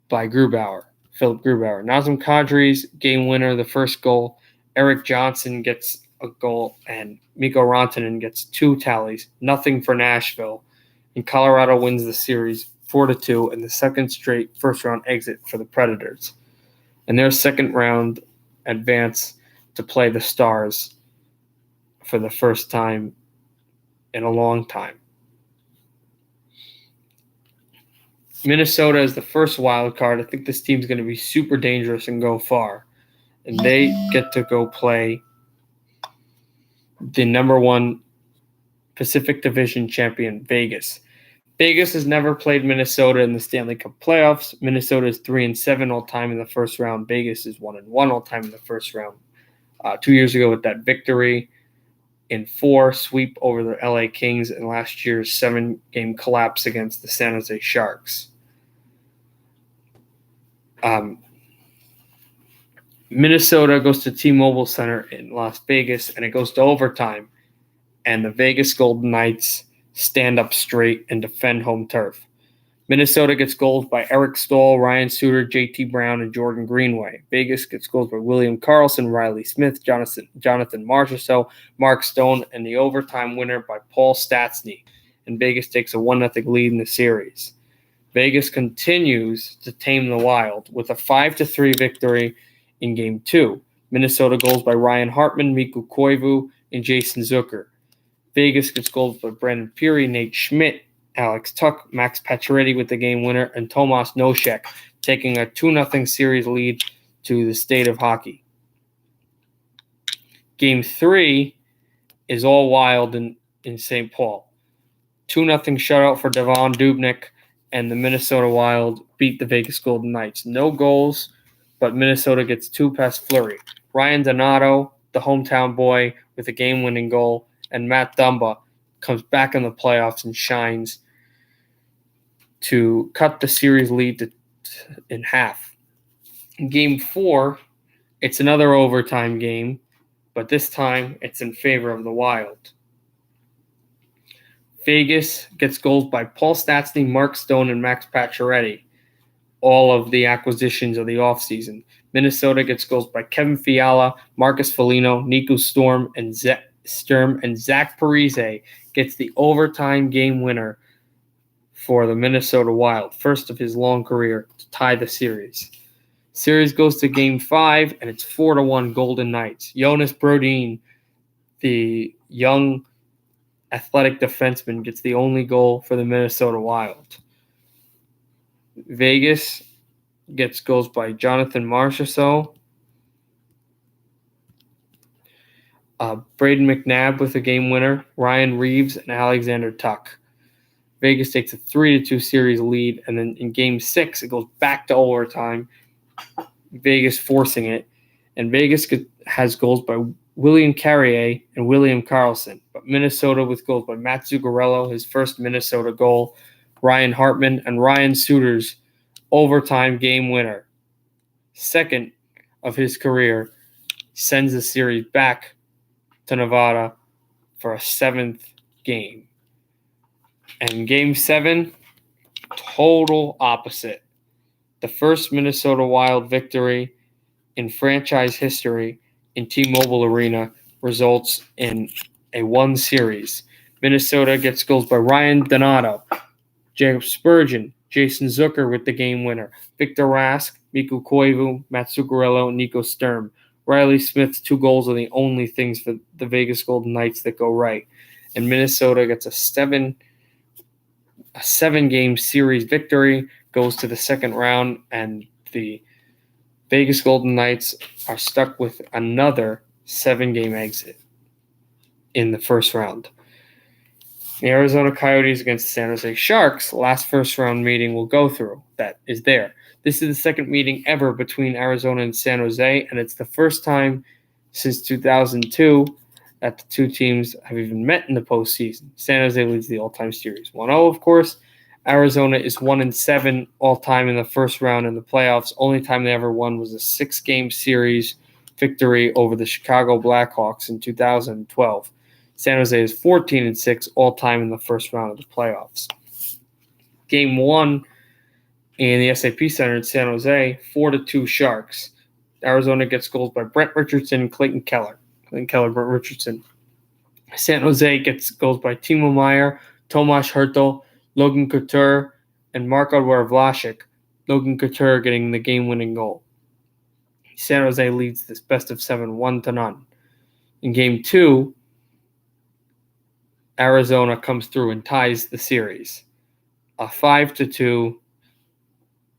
[SPEAKER 2] by Philip Grubauer. Nazem Kadri's game winner, the first goal. Eric Johnson gets a goal, and Mikko Rantanen gets 2 tallies. Nothing for Nashville. And Colorado wins the series 4-2 in the second straight first-round exit for the Predators. And their second-round advance to play the Stars for the first time in a long time. Minnesota is the first wild card. I think this team's going to be super dangerous and go far. And they get to go play the number 1 Pacific Division champion, Vegas. Vegas has never played Minnesota in the Stanley Cup playoffs. Minnesota is 3-7 all time in the first round. Vegas is 1-1 all time in the first round. 2 years ago with that victory in 4 sweep over the LA Kings and last year's 7-game collapse against the San Jose Sharks. Minnesota goes to T-Mobile Center in Las Vegas, and it goes to overtime. And the Vegas Golden Knights stand up straight and defend home turf. Minnesota gets goals by Eric Staal, Ryan Suter, J.T. Brown, and Jordan Greenway. Vegas gets goals by William Karlsson, Riley Smith, Jonathan Marchessault, Mark Stone, and the overtime winner by Paul Stastny. And Vegas takes a 1-0 lead in the series. Vegas continues to tame the Wild with a 5-3 victory in Game 2. Minnesota goals by Ryan Hartman, Mikko Koivu, and Jason Zucker. Vegas gets goals by Brandon Peary, Nate Schmidt, Alex Tuck, Max Pacioretty with the game winner, and Tomas Nosek taking a 2-0 series lead to the state of hockey. Game 3 is all Wild in St. Paul. 2-0 shutout for Devon Dubnyk, and the Minnesota Wild beat the Vegas Golden Knights. No goals, but Minnesota gets 2 past Fleury. Ryan Donato, the hometown boy, with a game-winning goal, and Matt Dumba comes back in the playoffs and shines to cut the series lead in half. In Game 4, it's another overtime game, but this time it's in favor of the Wild. Vegas gets goals by Paul Stastny, Mark Stone, and Max Pacioretty, all of the acquisitions of the offseason. Minnesota gets goals by Kevin Fiala, Marcus Foligno, Nico Sturm, and Zach Parise gets the overtime game winner for the Minnesota Wild, first of his long career, to tie the series. Series goes to Game 5, and it's 4-1 Golden Knights. Jonas Brodin, the young athletic defenseman, gets the only goal for the Minnesota Wild. Vegas gets goals by Jonathan Marchessault, Braden McNabb with a game winner, Ryan Reeves, and Alexander Tuck. Vegas takes a 3-2 series lead, and then in Game 6, it goes back to overtime, Vegas forcing it, and Vegas has goals by William Carrier and William Karlsson, but Minnesota with goals by Matt Zuccarello, his first Minnesota goal, Ryan Hartman, and Ryan Suter's overtime game winner, second of his career, sends the series back to Nevada for a 7th game. And Game 7, total opposite. The first Minnesota Wild victory in franchise history in T-Mobile Arena results in a 1 series. Minnesota gets goals by Ryan Donato, Jacob Spurgeon, Jason Zucker with the game winner, Victor Rask, Mikko Koivu, Matt Zuccarello, and Nico Sturm. Riley Smith's 2 goals are the only things for the Vegas Golden Knights that go right. And Minnesota gets a 7-game series victory, goes to the second round, and the Vegas Golden Knights are stuck with another 7-game exit in the first round. The Arizona Coyotes against the San Jose Sharks, last first-round meeting we'll go through. That is there. This is the second meeting ever between Arizona and San Jose, and it's the first time since 2002 that the 2 teams have even met in the postseason. San Jose leads the all-time series 1-0, of course. Arizona is 1-7 all-time in the first round in the playoffs. Only time they ever won was a 6-game series victory over the Chicago Blackhawks in 2012. San Jose is 14-6 all-time in the first round of the playoffs. Game 1 in the SAP Center in San Jose, 4-2 Sharks. Arizona gets goals by Brent Richardson and Clayton Keller. Brent Richardson. San Jose gets goals by Timo Meier, Tomas Hertl, Logan Couture, and Mark-Edouard Vlasic. Logan Couture getting the game-winning goal. San Jose leads this best of 7, 1-0. In Game 2, Arizona comes through and ties the series. A 5-2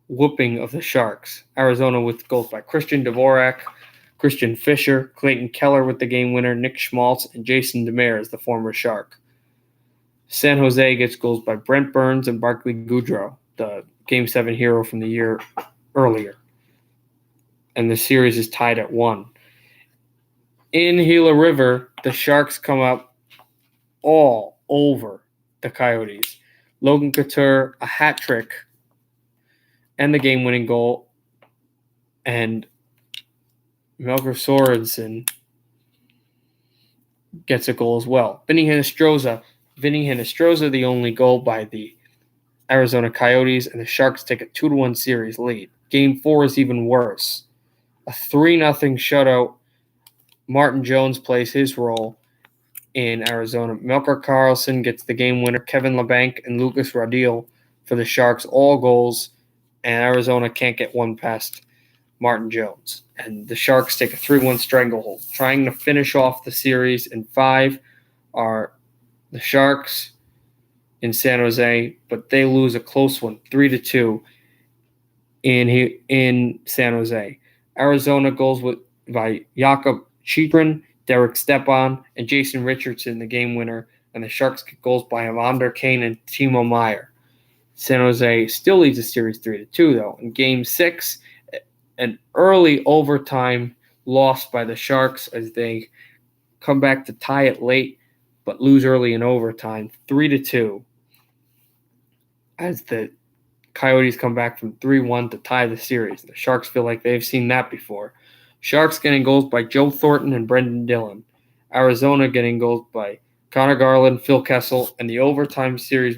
[SPEAKER 2] whooping of the Sharks. Arizona with goals by Christian Dvorak, Christian Fischer, Clayton Keller with the game winner, Nick Schmaltz, and Jason Demers, the former Shark. San Jose gets goals by Brent Burns and Barclay Goodrow, the Game 7 hero from the year earlier. And the series is tied at 1. In Gila River, the Sharks come up all over the Coyotes. Logan Couture, a hat trick, and the game-winning goal. And Melker Sorensen gets a goal as well. Vinny Hinostroza, the only goal by the Arizona Coyotes, and the Sharks take a 2-1 series lead. Game 4 is even worse. A 3-0 shutout. Martin Jones plays his role in Arizona. Melker Karlsson gets the game winner. Kevin LeBanc and Lucas Radil for the Sharks, all goals, and Arizona can't get one past Martin Jones. And the Sharks take a 3-1 stranglehold. Trying to finish off the series in 5 are the Sharks in San Jose, but they lose a close one, 3-2 in San Jose. Arizona goals by Jakob Chychrun, Derek Stepan, and Jason Richardson, the game winner, and the Sharks get goals by Evander Kane and Timo Meier. San Jose still leads the series 3-2, though. In Game 6, an early overtime loss by the Sharks as they come back to tie it late, but lose early in overtime, 3-2, as the Coyotes come back from 3-1 to tie the series. The Sharks feel like they've seen that before. Sharks getting goals by Joe Thornton and Brendan Dillon. Arizona getting goals by Connor Garland, Phil Kessel, and the overtime series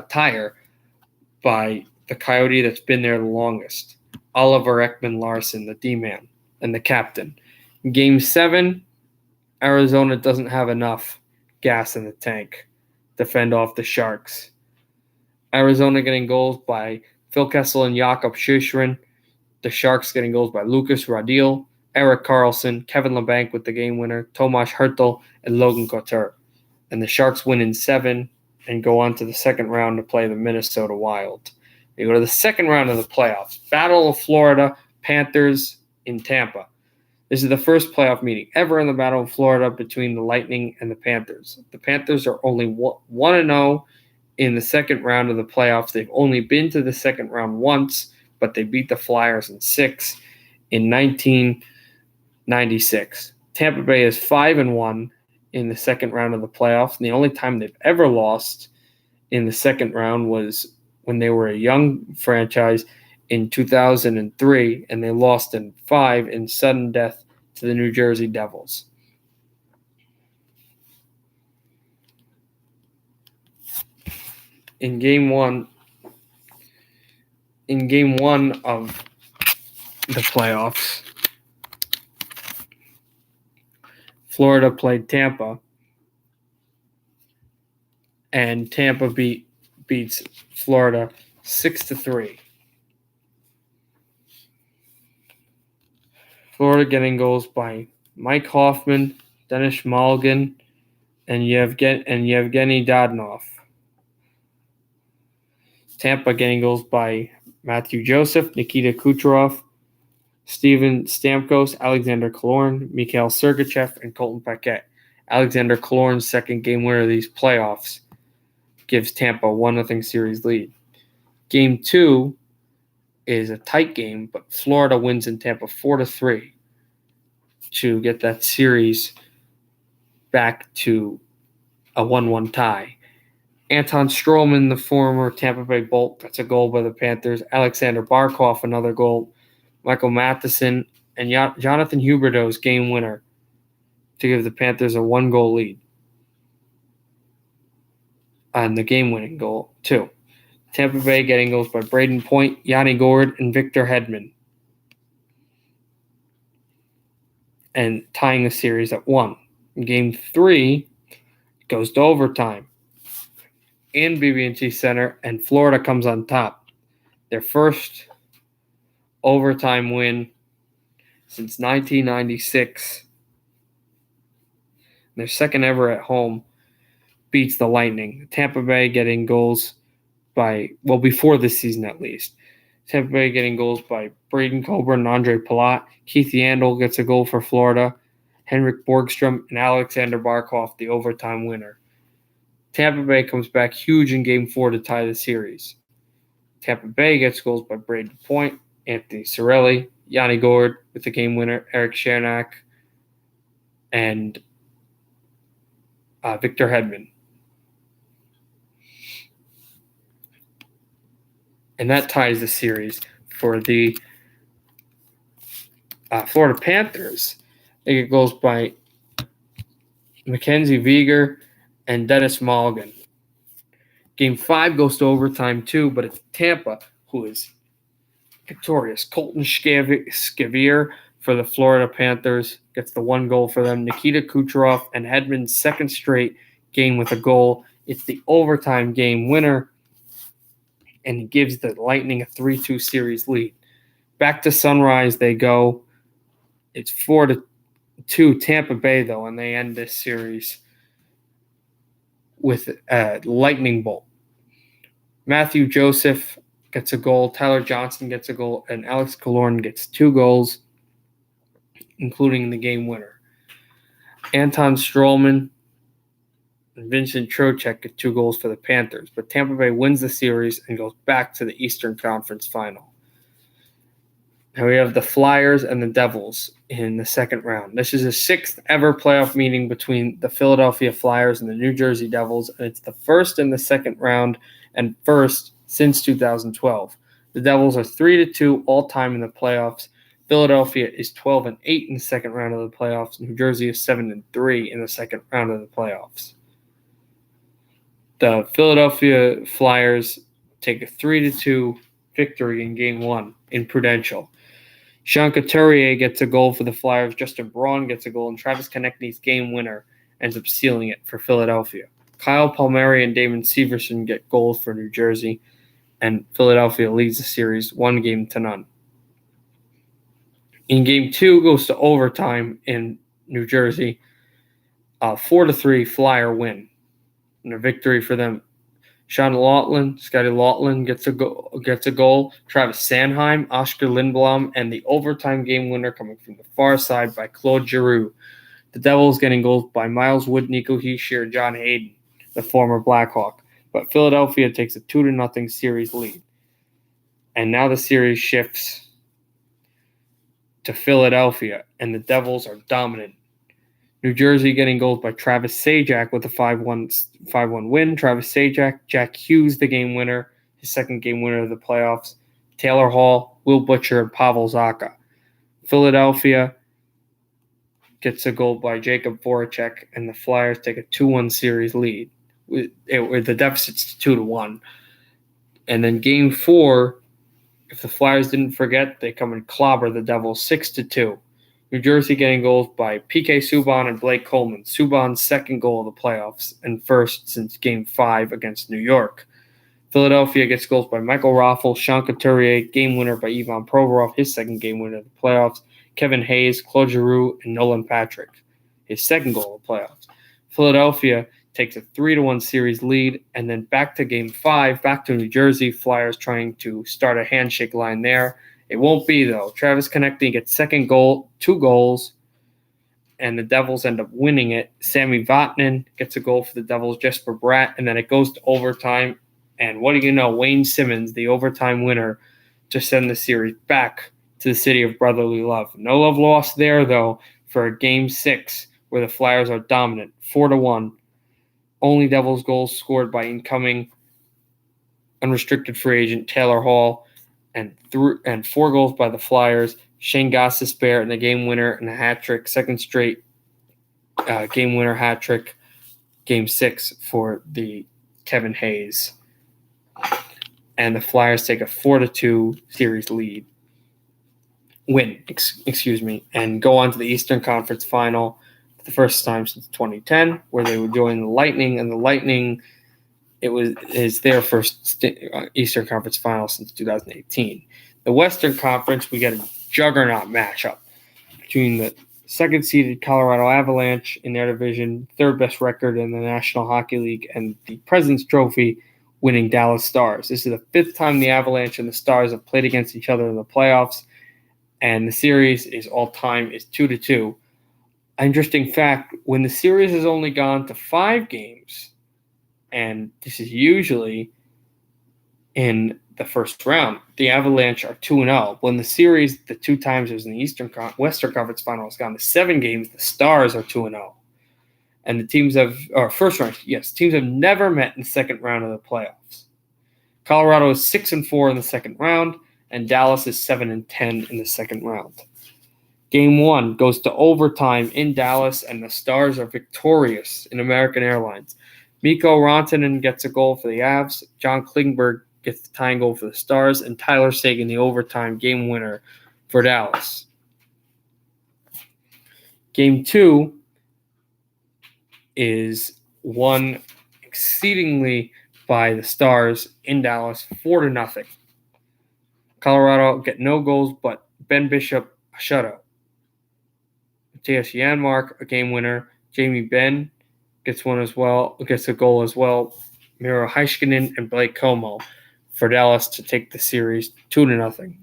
[SPEAKER 2] tire by the Coyote that's been there the longest, Oliver Ekman-Larsson, the D-man, and the captain. In Game 7, Arizona doesn't have enough gas in the tank to fend off the Sharks. Arizona getting goals by Phil Kessel and Jakob Chychrun. The Sharks getting goals by Lucas Radil, Erik Karlsson, Kevin LeBanc with the game winner, Tomas Hertl, and Logan Couture. And the Sharks win in 7 and go on to the second round to play the Minnesota Wild. They go to the second round of the playoffs. Battle of Florida, Panthers in Tampa. This is the first playoff meeting ever in the Battle of Florida between the Lightning and the Panthers. The Panthers are only 1-0 in the second round of the playoffs. They've only been to the second round once, but they beat the Flyers in 6 in 1996. Tampa Bay is 5-1 in the second round of the playoffs, and the only time they've ever lost in the second round was when they were a young franchise in 2003, and they lost in 5 in sudden death to the New Jersey Devils. In Game 1 of the playoffs, Florida played Tampa, and Tampa beats Florida 6-3. Florida getting goals by Mike Hoffman, Dennis Malgin, and Yevgeny Dadonov. Tampa getting goals by Matthew Joseph, Nikita Kucherov, Steven Stamkos, Alexander Killorn, Mikhail Sergachev, and Colton Paquette. Alexander Killorn's second game winner of these playoffs gives Tampa a 1-0 series lead. Game 2 is a tight game, but Florida wins in Tampa 4-3 to get that series back to a 1-1 tie. Anton Stroman, the former Tampa Bay Bolt, that's a goal by the Panthers. Alexander Barkov, another goal. Michael Matheson and Jonathan Huberdeau's game winner to give the Panthers a 1-goal lead. On the game-winning goal, too. Tampa Bay getting goals by Braden Point, Yanni Gourde, and Victor Hedman. And tying the series at 1. In Game 3, it goes to overtime in BB&T Center, and Florida comes on top. Their first overtime win since 1996. Their second ever at home beats the Lightning. Tampa Bay getting goals before this season at least. Tampa Bay getting goals by Braden Coburn and Andre Palat. Keith Yandel gets a goal for Florida. Henrik Borgstrom and Alexander Barkov, the overtime winner. Tampa Bay comes back huge in Game 4 to tie the series. Tampa Bay gets goals by Braden Point, Anthony Cirelli, Yanni Gourde with the game winner, Eric Chernak, and Victor Hedman. And that ties the series for the Florida Panthers. They get goals by Mackenzie Weegar and Dennis Mulligan. Game 5 goes to overtime too, but it's Tampa who is victorious. Colton Sceviour for the Florida Panthers gets the 1 goal for them. Nikita Kucherov and Hedman's second straight game with a goal. It's the overtime game winner, and it gives the Lightning a 3-2 series lead. Back to Sunrise they go. It's 4-2 Tampa Bay, though, and they end this series with a lightning bolt. Matthew Joseph gets a goal, Tyler Johnson gets a goal, and Alex Killorn gets 2 goals, including the game winner. Anton Strowman and Vincent Trocheck get 2 goals for the Panthers, but Tampa Bay wins the series and goes back to the Eastern Conference Final. Now we have the Flyers and the Devils in the second round. This is the 6th ever playoff meeting between the Philadelphia Flyers and the New Jersey Devils, and it's the first in the second round and first since 2012. The Devils are 3-2 all-time in the playoffs. Philadelphia is 12-8 in the second round of the playoffs. New Jersey is 7-3 in the second round of the playoffs. The Philadelphia Flyers take a 3-2 victory in Game 1 in Prudential. Sean Couturier gets a goal for the Flyers. Justin Braun gets a goal, and Travis Konecny's game winner ends up sealing it for Philadelphia. Kyle Palmieri and Damon Severson get goals for New Jersey, and Philadelphia leads the series 1-0. In Game 2 goes to overtime in New Jersey. 4-3 Flyer win, and a victory for them. Scotty Laughland gets a goal. Travis Sanheim, Oscar Lindblom, and the overtime game winner coming from the far side by Claude Giroux. The Devils getting goals by Miles Wood, Nico Hischier, and John Hayden, the former Blackhawk. But Philadelphia takes a 2-0 series lead. And now the series shifts to Philadelphia, and the Devils are dominant. New Jersey getting goals by Travis Zajac with a 5-1 win. Travis Zajac, Jack Hughes, the game winner, his second game winner of the playoffs. Taylor Hall, Will Butcher, and Pavel Zacha. Philadelphia gets a goal by Jacob Voracek, and the Flyers take a 2-1 series lead. The deficit's 2-1. And then Game 4, if the Flyers didn't forget, they come and clobber the Devils 6-2. New Jersey getting goals by PK Subban and Blake Coleman. Subban's second goal of the playoffs and first since Game 5 against New York. Philadelphia gets goals by Michael Raffl, Sean Couturier, game winner by Ivan Provorov, his second game winner of the playoffs. Kevin Hayes, Claude Giroux, and Nolan Patrick, his second goal of the playoffs. Philadelphia takes a 3-1 series lead, and then back to Game 5, back to New Jersey. Flyers trying to start a handshake line there. It won't be, though. Travis Konecny gets second goal, 2 goals, and the Devils end up winning it. Sami Vatanen gets a goal for the Devils, Jesper Bratt, and then it goes to overtime. And what do you know? Wayne Simmons, the overtime winner, to send the series back to the city of brotherly love. No love lost there, though, for Game 6, where the Flyers are dominant, 4-1. Only Devils goals scored by incoming unrestricted free agent Taylor Hall, and 4 goals by the Flyers. Shane Gostisbehere in the game winner and a hat trick, second straight game winner hat trick, game 6 for the Kevin Hayes. And the Flyers take a 4-2 series win, and go on to the Eastern Conference Final for the first time since 2010, where they would join the Lightning, and the Lightning is their first Eastern Conference Final since 2018. The Western Conference, we get a juggernaut matchup between the second-seeded Colorado Avalanche in their division, third best record in the National Hockey League, and the President's Trophy winning Dallas Stars. This is the 5th time the Avalanche and the Stars have played against each other in the playoffs, and the series is all-time is 2-2. Interesting fact, when the series has only gone to 5 games, and this is usually in the first round, the Avalanche are 2-0. When the series, the 2 times it was in the Western Conference Final, has gone to 7 games, the Stars are 2-0. And the teams have never met in the second round of the playoffs. Colorado is 6-4 in the second round, and Dallas is 7-10 in the second round. Game 1 goes to overtime in Dallas, and the Stars are victorious in American Airlines. Mikko Rantanen gets a goal for the Avs. John Klingberg gets the tying goal for the Stars, and Tyler Seguin the overtime game winner for Dallas. Game 2 is won exceedingly by the Stars in Dallas, 4-0. Colorado get no goals, but Ben Bishop a shutout. Matthias Janmark a game winner. Jamie Benn gets a goal as well. Miro Heiskanen and Blake Como for Dallas to take the series 2-0.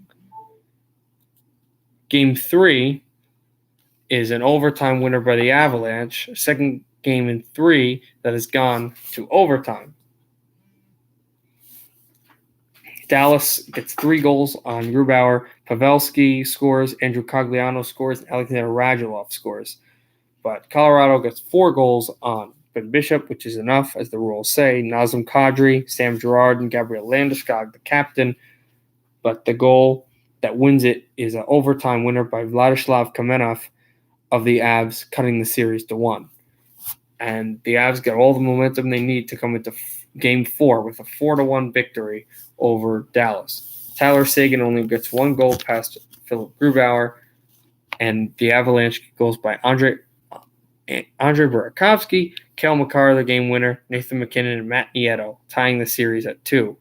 [SPEAKER 2] Game 3 is an overtime winner by the Avalanche, second game in 3 that has gone to overtime. Dallas gets 3 goals on Grubauer. Pavelski scores, Andrew Cogliano scores, and Alexander Radulov scores. But Colorado gets 4 goals on Ben Bishop, which is enough, as the rules say. Nazem Kadri, Sam Girard, and Gabriel Landeskog, the captain. But the goal that wins it is an overtime winner by Vladislav Kamenev of the Avs, cutting the series to 1. And the Avs get all the momentum they need to come into Game 4 with a 4-1 victory over Dallas. Tyler Seguin only gets 1 goal past Philip Grubauer, and the Avalanche goes by Andre Burakovsky, Cale Makar, the game winner, Nathan MacKinnon, and Matt Nieto, tying the series at 2.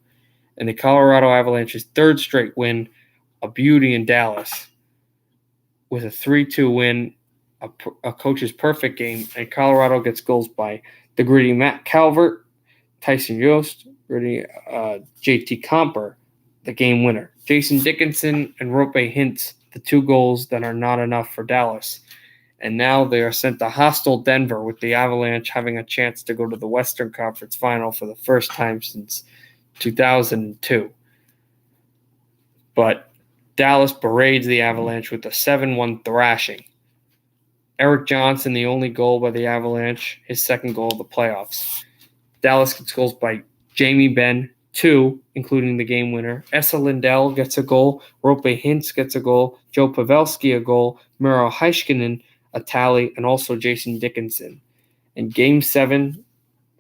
[SPEAKER 2] And the Colorado Avalanche's 3rd straight win, a beauty in Dallas, with a 3-2 win, a coach's perfect game, and Colorado gets goals by the gritty Matt Calvert, Tyson Jost, JT Comper, the game winner. Jason Dickinson and Rope Hintz, the 2 goals that are not enough for Dallas. And now they are sent to hostile Denver, with the Avalanche having a chance to go to the Western Conference Final for the first time since 2002. But Dallas parades the Avalanche with a 7-1 thrashing. Eric Johnson, the only goal by the Avalanche, his 2nd goal of the playoffs. Dallas gets goals by Jamie Benn, 2, including the game winner. Esa Lindell gets a goal. Rope Hintz gets a goal. Joe Pavelski a goal. Miro Heiskanen a tally, and also Jason Dickinson. In Game 7,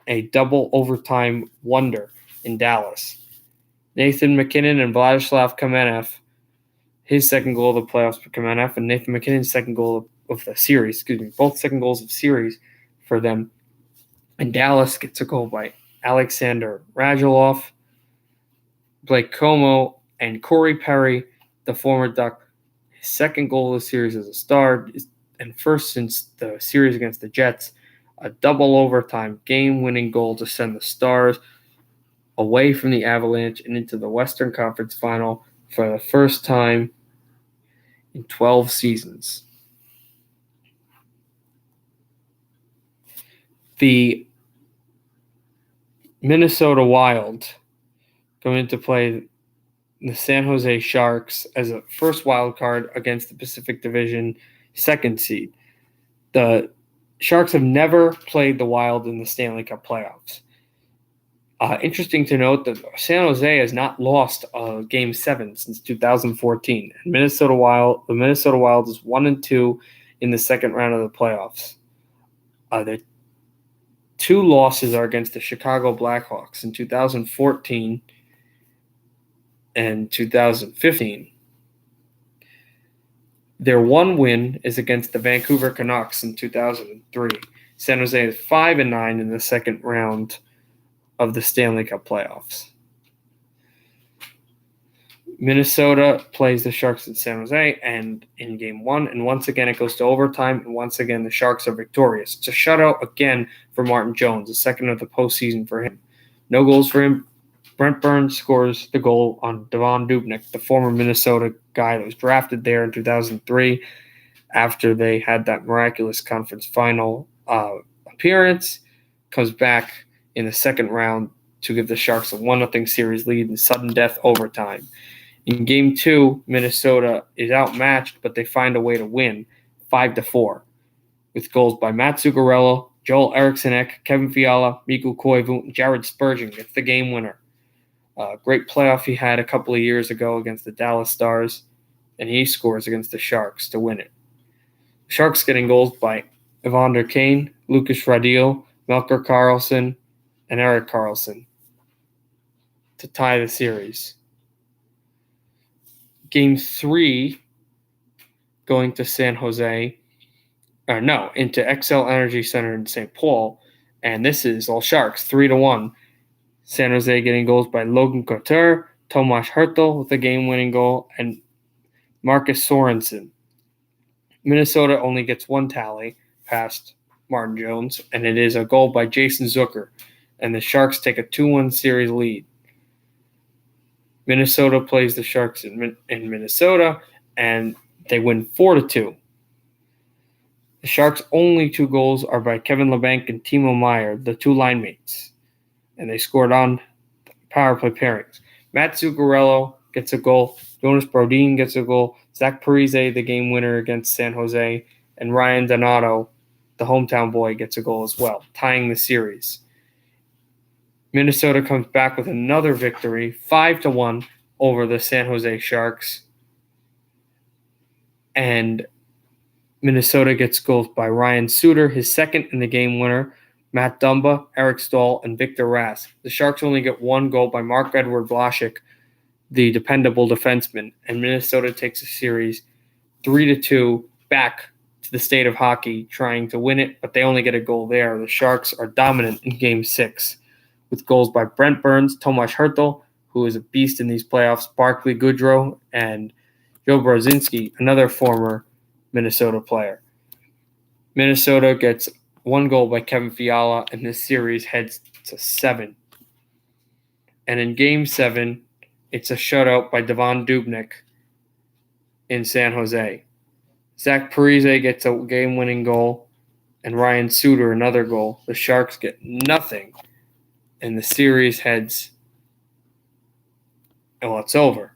[SPEAKER 2] a double overtime wonder in Dallas. Nathan MacKinnon and Vladislav Kamenev, his 2nd goal of the playoffs for Kamenev, and Nathan MacKinnon's 2nd goal of the series. Both 2nd goals of series for them. And Dallas gets a goal by Alexander Radulov, Blake Como, and Corey Perry, the former Duck. His 2nd goal of the series as a Star, and first since the series against the Jets. A double overtime game-winning goal to send the Stars away from the Avalanche and into the Western Conference Final for the first time in 12 seasons. The Minnesota Wild going to play the San Jose Sharks as a first wild card against the Pacific Division 2nd seed. The Sharks have never played the Wild in the Stanley Cup playoffs. Interesting to note that San Jose has not lost Game 7 since 2014. And the Minnesota Wild is 1-2 in the second round of the playoffs. Their two losses are against the Chicago Blackhawks in 2014 and 2015. Their one win is against the Vancouver Canucks in 2003. San Jose is 5-9 in the second round of the Stanley Cup playoffs. Minnesota plays the Sharks in San Jose and in Game 1, and once again it goes to overtime, and once again the Sharks are victorious. It's a shutout again for Martin Jones, the second of the postseason for him. No goals for him. Brent Burns scores the goal on Devon Dubnyk, the former Minnesota guy that was drafted there in 2003 after they had that miraculous conference final appearance. Comes back in the second round to give the Sharks a 1-0 series lead in sudden death overtime. In Game 2, Minnesota is outmatched, but they find a way to win 5-4 with goals by Matt Zuccarello, Joel Eriksson, Kevin Fiala, Mikko Koivu, and Jared Spurgeon gets the game winner. Great playoff he had a couple of years ago against the Dallas Stars, and he scores against the Sharks to win it. The Sharks getting goals by Evander Kane, Lucas Radil, Melker Karlsson, and Erik Karlsson to tie the series. Game 3 going to San Jose, into XL Energy Center in St. Paul, and this is all Sharks, 3-1. San Jose getting goals by Logan Couture, Tomas Hertl with a game-winning goal, and Marcus Sorensen. Minnesota only gets one tally past Martin Jones, and it is a goal by Jason Zucker, and the Sharks take a 2-1 series lead. Minnesota plays the Sharks in Minnesota, and they win 4-2. The Sharks' only two goals are by Kevin Labanc and Timo Meier, the two line mates, and they scored on power play pairings. Matt Zuccarello gets a goal, Jonas Brodin gets a goal, Zach Parise, the game winner against San Jose, and Ryan Donato, the hometown boy, gets a goal as well, tying the series. Minnesota comes back with another victory, 5-1 over the San Jose Sharks. And Minnesota gets goals by Ryan Suter, his second in the game winner, Matt Dumba, Eric Stahl, and Victor Rask. The Sharks only get one goal by Mark-Edward Vlasic, the dependable defenseman, and Minnesota takes a series 3-2 back to the state of hockey, trying to win it, but they only get a goal there. The Sharks are dominant in Game 6 with goals by Brent Burns, Tomas Hertl, who is a beast in these playoffs, Barclay Goodrow, and Joe Brozinski, another former Minnesota player. Minnesota gets one goal by Kevin Fiala, and this series heads to 7. And in Game 7, it's a shutout by Devon Dubnyk in San Jose. Zach Parise gets a game-winning goal, and Ryan Suter another goal. The Sharks get nothing, and the series heads, well, it's over.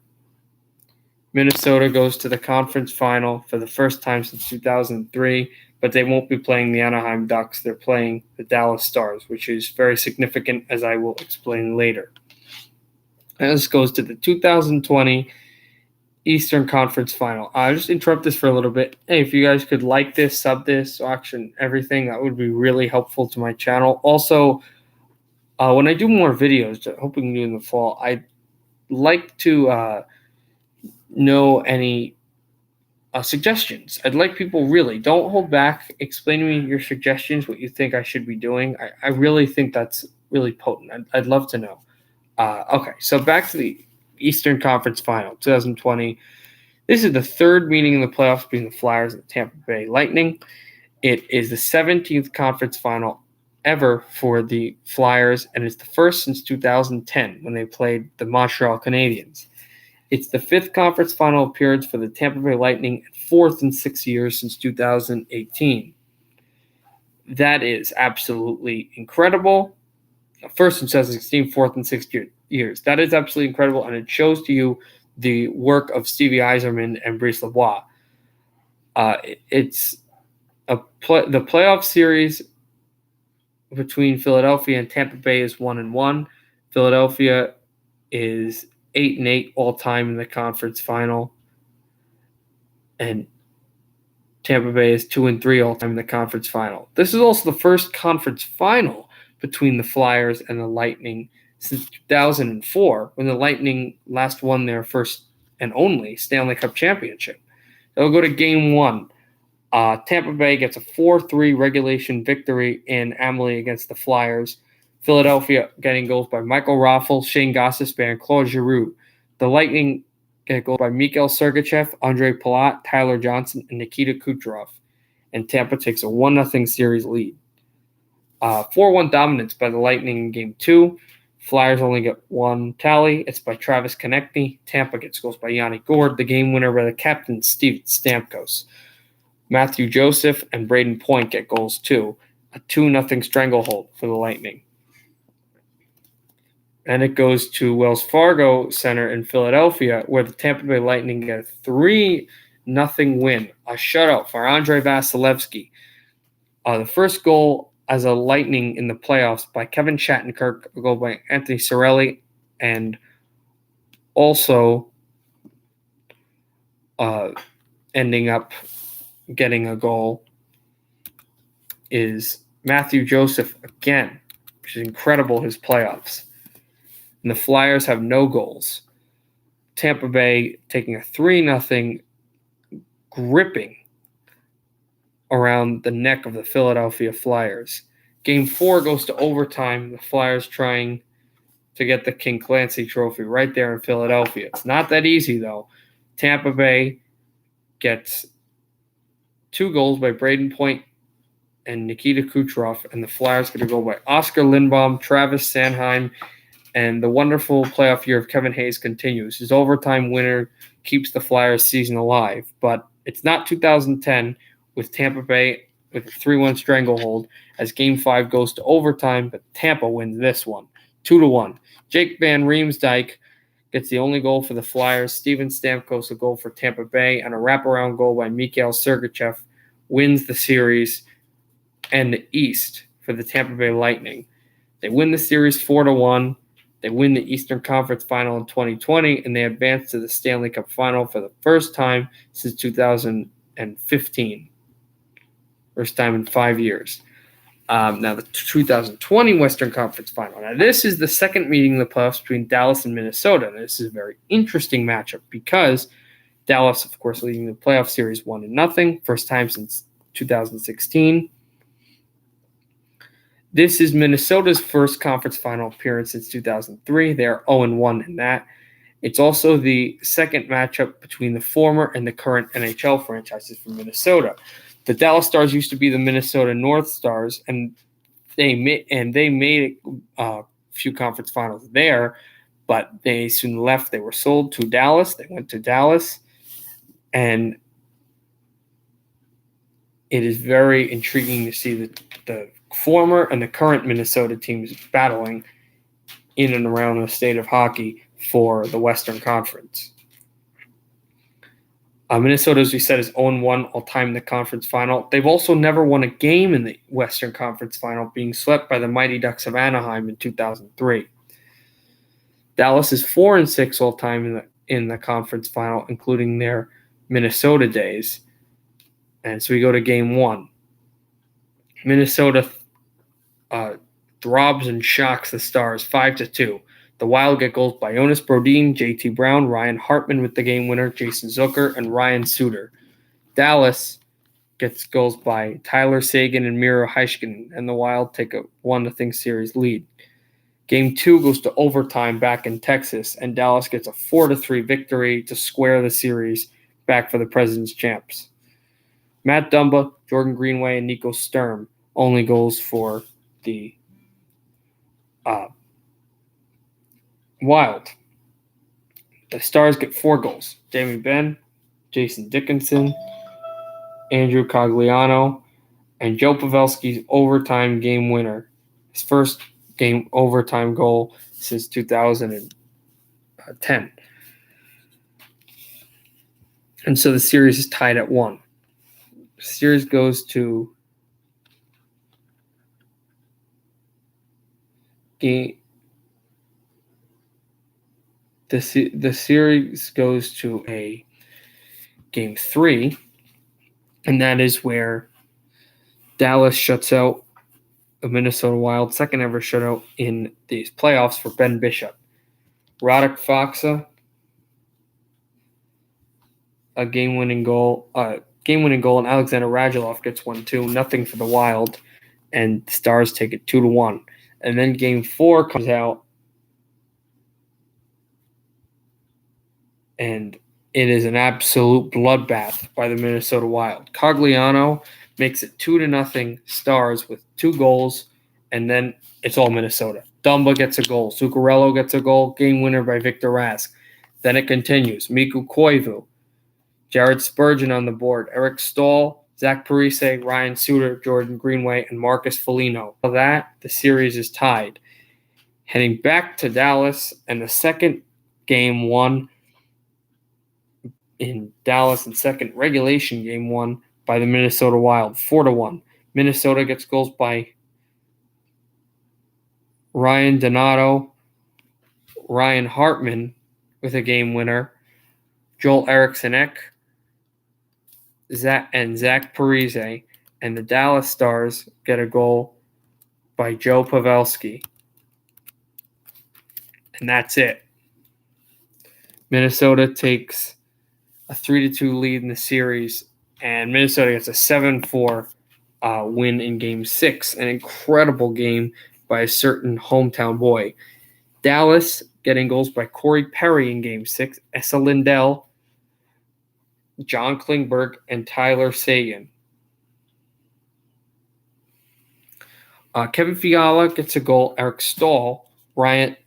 [SPEAKER 2] Minnesota goes to the conference final for the first time since 2003, but they won't be playing the Anaheim Ducks. They're playing the Dallas Stars, which is very significant, as I will explain later. And this goes to the 2020 Eastern Conference Final. I'll just interrupt this for a little bit. Hey, if you guys could like this, sub this, action, everything, that would be really helpful to my channel. Also, when I do more videos, hoping to do in the fall, I'd like to know any suggestions. I'd like people, really, don't hold back. Explain to me your suggestions, what you think I should be doing. I really think that's really potent. I'd love to know. Okay, so back to the Eastern Conference Final, 2020. This is the third meeting in the playoffs between the Flyers and the Tampa Bay Lightning. It is the 17th conference final ever for the Flyers, and it's the first since 2010 when they played the Montreal Canadiens. It's the fifth conference final appearance for the Tampa Bay Lightning and fourth in 6 years since 2018. That is absolutely incredible. First in 2016, fourth in 6 years. That is absolutely incredible, and it shows to you the work of Stevie Yzerman and Brice Lebois. It's the playoff series between Philadelphia and Tampa Bay is 1-1. Philadelphia is 8-8 all-time in the conference final. And Tampa Bay is 2-3 all-time in the conference final. This is also the first conference final between the Flyers and the Lightning since 2004, when the Lightning last won their first and only Stanley Cup championship. They'll go to Game 1. Tampa Bay gets a 4-3 regulation victory in Amalie against the Flyers. Philadelphia getting goals by Michael Raffl, Shane Gostisbehere, and Claude Giroux. The Lightning get goals by Mikhail Sergachev, Andre Palat, Tyler Johnson, and Nikita Kucherov. And Tampa takes a 1-0 series lead. 4-1 dominance by the Lightning in Game 2. Flyers only get one tally. It's by Travis Konechny. Tampa gets goals by Yanni Gourde. The game winner by the captain, Steve Stamkos. Matthew Joseph and Braden Point get goals too. A 2-0 stranglehold for the Lightning. And it goes to Wells Fargo Center in Philadelphia, where the Tampa Bay Lightning get a 3-0 win. A shutout for Andrei Vasilevsky. The first goal as a Lightning in the playoffs by Kevin Shattenkirk, a goal by Anthony Cirelli, and also ending up getting a goal is Matthew Joseph again, which is incredible, his playoffs. And the Flyers have no goals. Tampa Bay taking a 3-0 gripping around the neck of the Philadelphia Flyers. Game 4 goes to overtime. The Flyers trying to get the King Clancy Trophy right there in Philadelphia. It's not that easy, though. Tampa Bay gets 2 goals by Braden Point and Nikita Kucherov, and the Flyers get a goal by Oscar Lindbaum, Travis Sanheim, and the wonderful playoff year of Kevin Hayes continues. His overtime winner keeps the Flyers season alive, but it's not 2010 with Tampa Bay with a 3-1 stranglehold as Game 5 goes to overtime, but Tampa wins this one, 2-1. Jake Van Riemsdyk gets the only goal for the Flyers. Steven Stamkos a goal for Tampa Bay, and a wraparound goal by Mikhail Sergachev wins the series and the East for the Tampa Bay Lightning. They win the series 4-1. They win the Eastern Conference Final in 2020, and they advance to the Stanley Cup Final for the first time since 2015. First time in 5 years. Now, the 2020 Western Conference Final. Now, this is the second meeting in the playoffs between Dallas and Minnesota. And this is a very interesting matchup because Dallas, of course, leading the playoff series 1-0. First time since 2016. This is Minnesota's first conference final appearance since 2003. They are 0-1 in that. It's also the second matchup between the former and the current NHL franchises from Minnesota. The Dallas Stars used to be the Minnesota North Stars, and they made a few conference finals there, but they soon left. They were sold to Dallas. They went to Dallas, and it is very intriguing to see the former and the current Minnesota teams battling in and around the state of hockey for the Western Conference. Minnesota, as we said, is 0-1 all-time in the conference final. They've also never won a game in the Western Conference final, being swept by the Mighty Ducks of Anaheim in 2003. Dallas is 4-6 all-time in the conference final, including their Minnesota days. And so we go to Game 1. Minnesota throbs and shocks the Stars 5-2. The Wild get goals by Jonas Brodin, JT Brown, Ryan Hartman with the game winner, Jason Zucker, and Ryan Suter. Dallas gets goals by Tyler Seguin and Miro Heiskanen, and the Wild take a 1-0 series lead. Game 2 goes to overtime back in Texas, and Dallas gets a 4-3 victory to square the series back for the President's champs. Matt Dumba, Jordan Greenway, and Nico Sturm only goals for the Wild. The Stars get 4 goals. Jamie Benn, Jason Dickinson, Andrew Cogliano, and Joe Pavelski's overtime game winner. His first game overtime goal since 2010. And so the series is tied at 1. The series goes to game the series goes to a game 3, and that is where Dallas shuts out a Minnesota Wild, second ever shutout in these playoffs for Ben Bishop. Radek Faksa, a game-winning goal, and Alexander Radulov gets 1-2, nothing for the Wild, and the Stars take it 2-1. And then game 4 comes out, and it is an absolute bloodbath by the Minnesota Wild. Cogliano makes it 2-0 Stars with 2 goals, and then it's all Minnesota. Dumba gets a goal. Zuccarello gets a goal. Game winner by Victor Rask. Then it continues. Mikko Koivu, Jared Spurgeon on the board. Eric Stahl, Zach Parise, Ryan Suter, Jordan Greenway, and Marcus Foligno. For that, the series is tied. Heading back to Dallas, and the second game won in Dallas, and second regulation game won by the Minnesota Wild, 4-1. Minnesota gets goals by Ryan Donato, Ryan Hartman with a game winner, Joel Eriksson-Ek, and Zach Parise, and the Dallas Stars get a goal by Joe Pavelski. And that's it. Minnesota takes a 3-2 lead in the series, and Minnesota gets a 7-4 win in Game 6. An incredible game by a certain hometown boy. Dallas getting goals by Corey Perry in Game 6, Esa Lindell, John Klingberg, and Tyler Seguin. Kevin Fiala gets a goal. Eric Stahl, and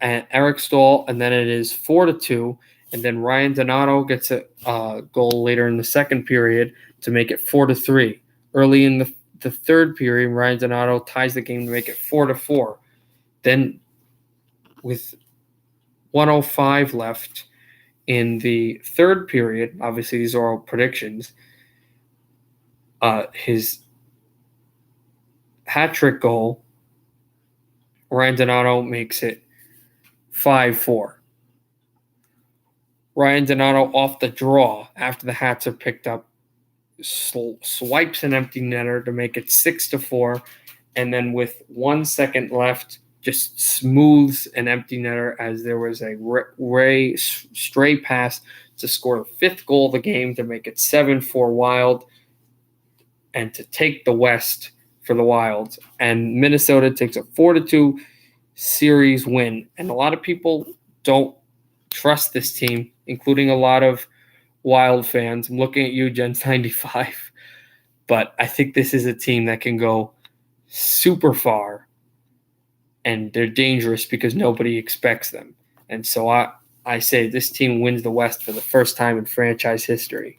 [SPEAKER 2] then it is 4-2. And then Ryan Donato gets a goal later in the second period to make it 4-3. Early in the third period, Ryan Donato ties the game to make it 4-4. Then, with 1:05 left in the third period, obviously these are all predictions, his hat-trick goal, Ryan Donato makes it 5-4. Ryan Donato off the draw after the hats are picked up, swipes an empty netter to make it 6-4, and then with 1 second left, just smooths an empty netter as there was a stray pass to score the 5th goal of the game to make it 7-4 Wild and to take the West for the Wild. And Minnesota takes a 4-2 series win. And a lot of people don't trust this team, including a lot of Wild fans. I'm looking at you, Gens 95. But I think this is a team that can go super far, and they're dangerous because nobody expects them. And so I say this team wins the West for the first time in franchise history.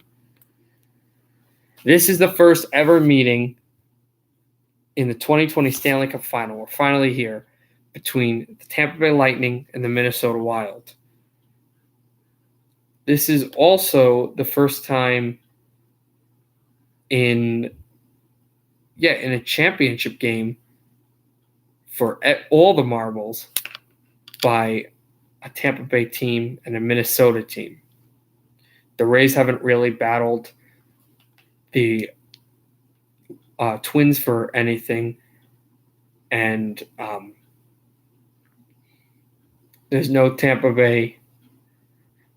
[SPEAKER 2] This is the first ever meeting in the 2020 Stanley Cup Final. We're finally here between the Tampa Bay Lightning and the Minnesota Wild. This is also the first time in a championship game for all the marbles by a Tampa Bay team and a Minnesota team. The Rays haven't really battled the Twins for anything, and there's no Tampa Bay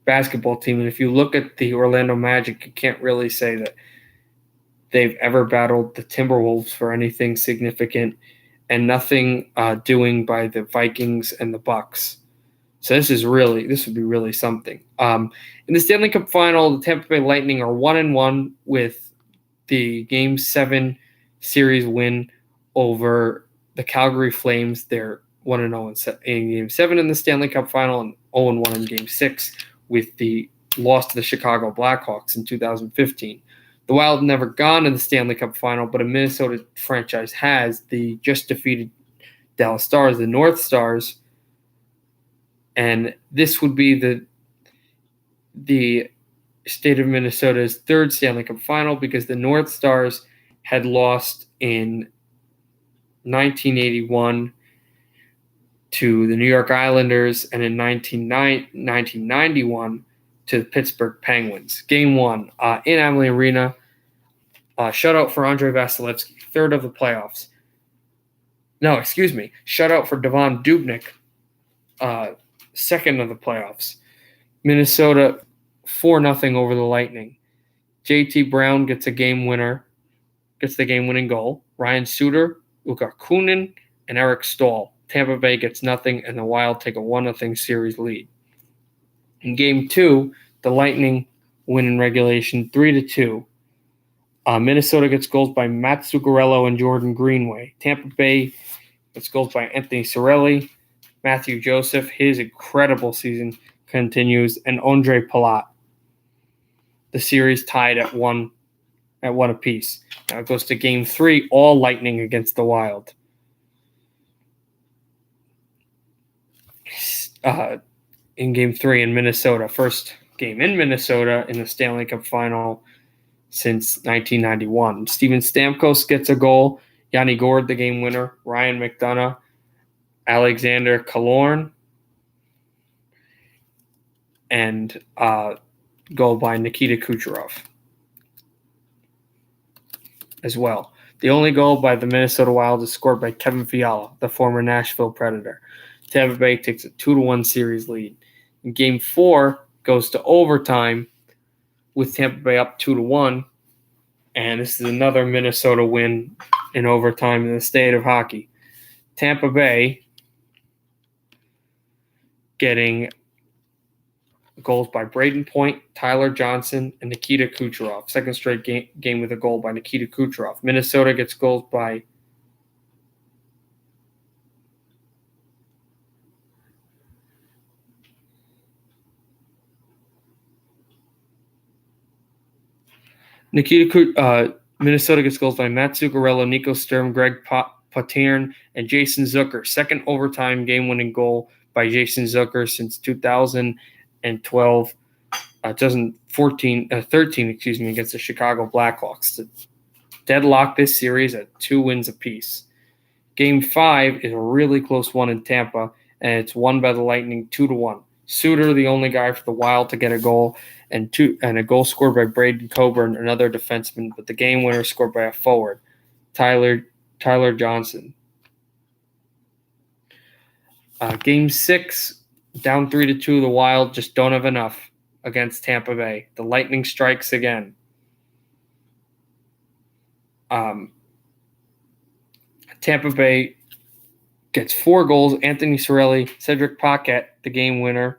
[SPEAKER 2] basketball team. And if you look at the Orlando Magic, you can't really say that they've ever battled the Timberwolves for anything significant, and nothing doing by the Vikings and the Bucks. So this would be really something. In the Stanley Cup Final, the Tampa Bay Lightning are 1-1 with the Game 7 series win over the Calgary Flames. They're 1-0 in Game 7 in the Stanley Cup Final, and 0-1 in Game 6 with the loss to the Chicago Blackhawks in 2015. The Wild have never gone to the Stanley Cup Final, but a Minnesota franchise has. The just defeated Dallas Stars, the North Stars, and this would be the state of Minnesota's third Stanley Cup Final, because the North Stars had lost in 1981 to the New York Islanders, and in 1991 to the Pittsburgh Penguins. Game 1 in Amalie Arena, shutout for Andrei Vasilevsky, third of the playoffs. Shutout for Devon Dubnyk, second of the playoffs. Minnesota 4-0 over the Lightning. JT Brown gets the game-winning goal. Ryan Suter, Ukko Kunin, and Eric Staal. Tampa Bay gets nothing, and the Wild take a 1-0 series lead. In Game 2, the Lightning win in regulation 3-2. Minnesota gets goals by Matt Zuccarello and Jordan Greenway. Tampa Bay gets goals by Anthony Cirelli, Matthew Joseph. His incredible season continues, and Ondrej Palat. The series tied at one apiece. Now it goes to Game 3, all Lightning against the Wild. In Game 3 in Minnesota, first game in Minnesota in the Stanley Cup Final since 1991. Steven Stamkos gets a goal. Yanni Gourde, the game winner. Ryan McDonough, Alexander Killorn, and goal by Nikita Kucherov as well. The only goal by the Minnesota Wild is scored by Kevin Fiala, the former Nashville Predator. Tampa Bay takes a 2-1 series lead. In Game 4 goes to overtime with Tampa Bay up 2-1, and this is another Minnesota win in overtime in the state of hockey. Tampa Bay getting goals by Braden Point, Tyler Johnson, and Nikita Kucherov. Second straight game with a goal by Nikita Kucherov. Minnesota gets goals by Minnesota gets goals by Matt Zuccarello, Nico Sturm, Greg Paterno, and Jason Zucker. Second overtime game-winning goal by Jason Zucker since 2012, 13, against the Chicago Blackhawks to deadlock this series at 2 wins apiece. Game 5 is a really close one in Tampa, and it's won by the Lightning 2-1. Suter, the only guy for the Wild to get a goal, and a goal scored by Braden Coburn, another defenseman, but the game winner scored by a forward, Tyler Johnson. Game 6, down 3-2, the Wild just don't have enough against Tampa Bay. The Lightning strikes again. Tampa Bay gets 4 goals. Anthony Cirelli, Cedric Paquette, the game winner.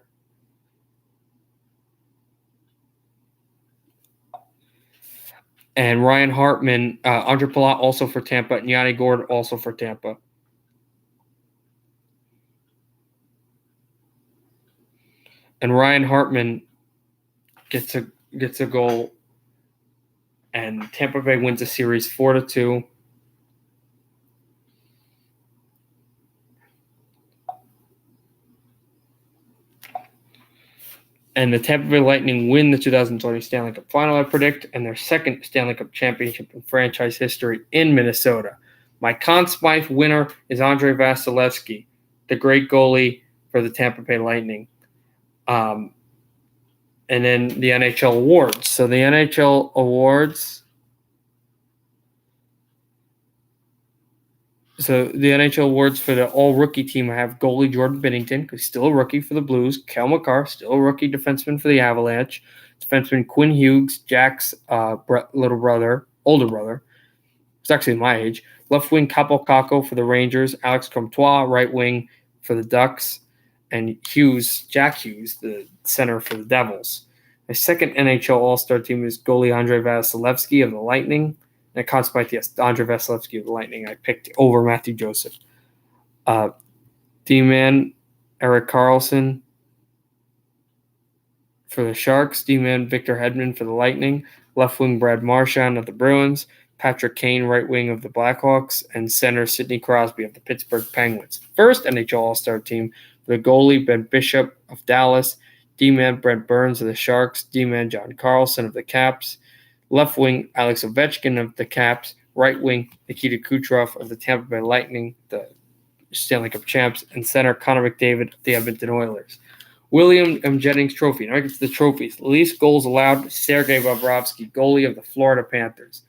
[SPEAKER 2] And Ryan Hartman, Ondrej Palat also for Tampa, and Yanni Gourde also for Tampa. And Ryan Hartman gets a goal, and Tampa Bay wins the series 4-2. And the Tampa Bay Lightning win the 2020 Stanley Cup Final, I predict, and their second Stanley Cup championship in franchise history in Minnesota. My Conn Smythe winner is Andrei Vasilevsky, the great goalie for the Tampa Bay Lightning. And then the NHL awards. So the NHL awards. So the NHL awards for the all-rookie team, I have goalie Jordan Binnington, who's still a rookie for the Blues. Kel McCarr, still a rookie defenseman for the Avalanche. Defenseman Quinn Hughes, Jack's older brother. He's actually my age. Left wing Capo Caco for the Rangers. Alex Comtois, right wing for the Ducks. And Jack Hughes, the center for the Devils. My second NHL All-Star team is goalie Andrei Vasilevsky of the Lightning. And Conn Smythe, yes, Andrei Vasilevsky of the Lightning. I picked over Matthew Joseph. D-man, Erik Karlsson for the Sharks. D-man, Victor Hedman for the Lightning. Left wing, Brad Marchand of the Bruins. Patrick Kane, right wing of the Blackhawks. And center, Sidney Crosby of the Pittsburgh Penguins. First NHL All-Star team, the goalie, Ben Bishop of Dallas. D-man, Brent Burns of the Sharks. D-man, John Carlson of the Caps. Left wing, Alex Ovechkin of the Caps. Right wing, Nikita Kucherov of the Tampa Bay Lightning, the Stanley Cup champs, and center Connor McDavid, the Edmonton Oilers. William M. Jennings Trophy. Now I get to the trophies. Least goals allowed, Sergei Bobrovsky, goalie of the Florida Panthers.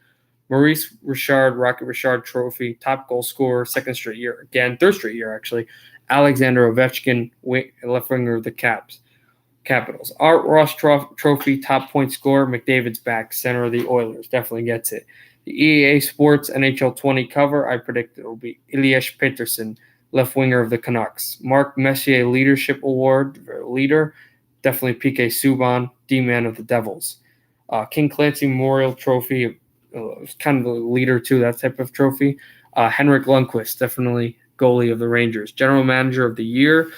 [SPEAKER 2] Maurice Richard, Rocket Richard Trophy, top goal scorer, third straight year, actually. Alexander Ovechkin, left winger of the Capitals. Art Ross Trophy, top point scorer, McDavid's back, center of the Oilers, definitely gets it. The EA Sports NHL 20 cover, I predict it will be Elias Pettersson, left winger of the Canucks. Mark Messier Leadership Award, leader, definitely PK Subban, D-man of the Devils. King Clancy Memorial Trophy, kind of the leader too, that type of trophy. Henrik Lundqvist, definitely goalie of the Rangers. General Manager of the Year,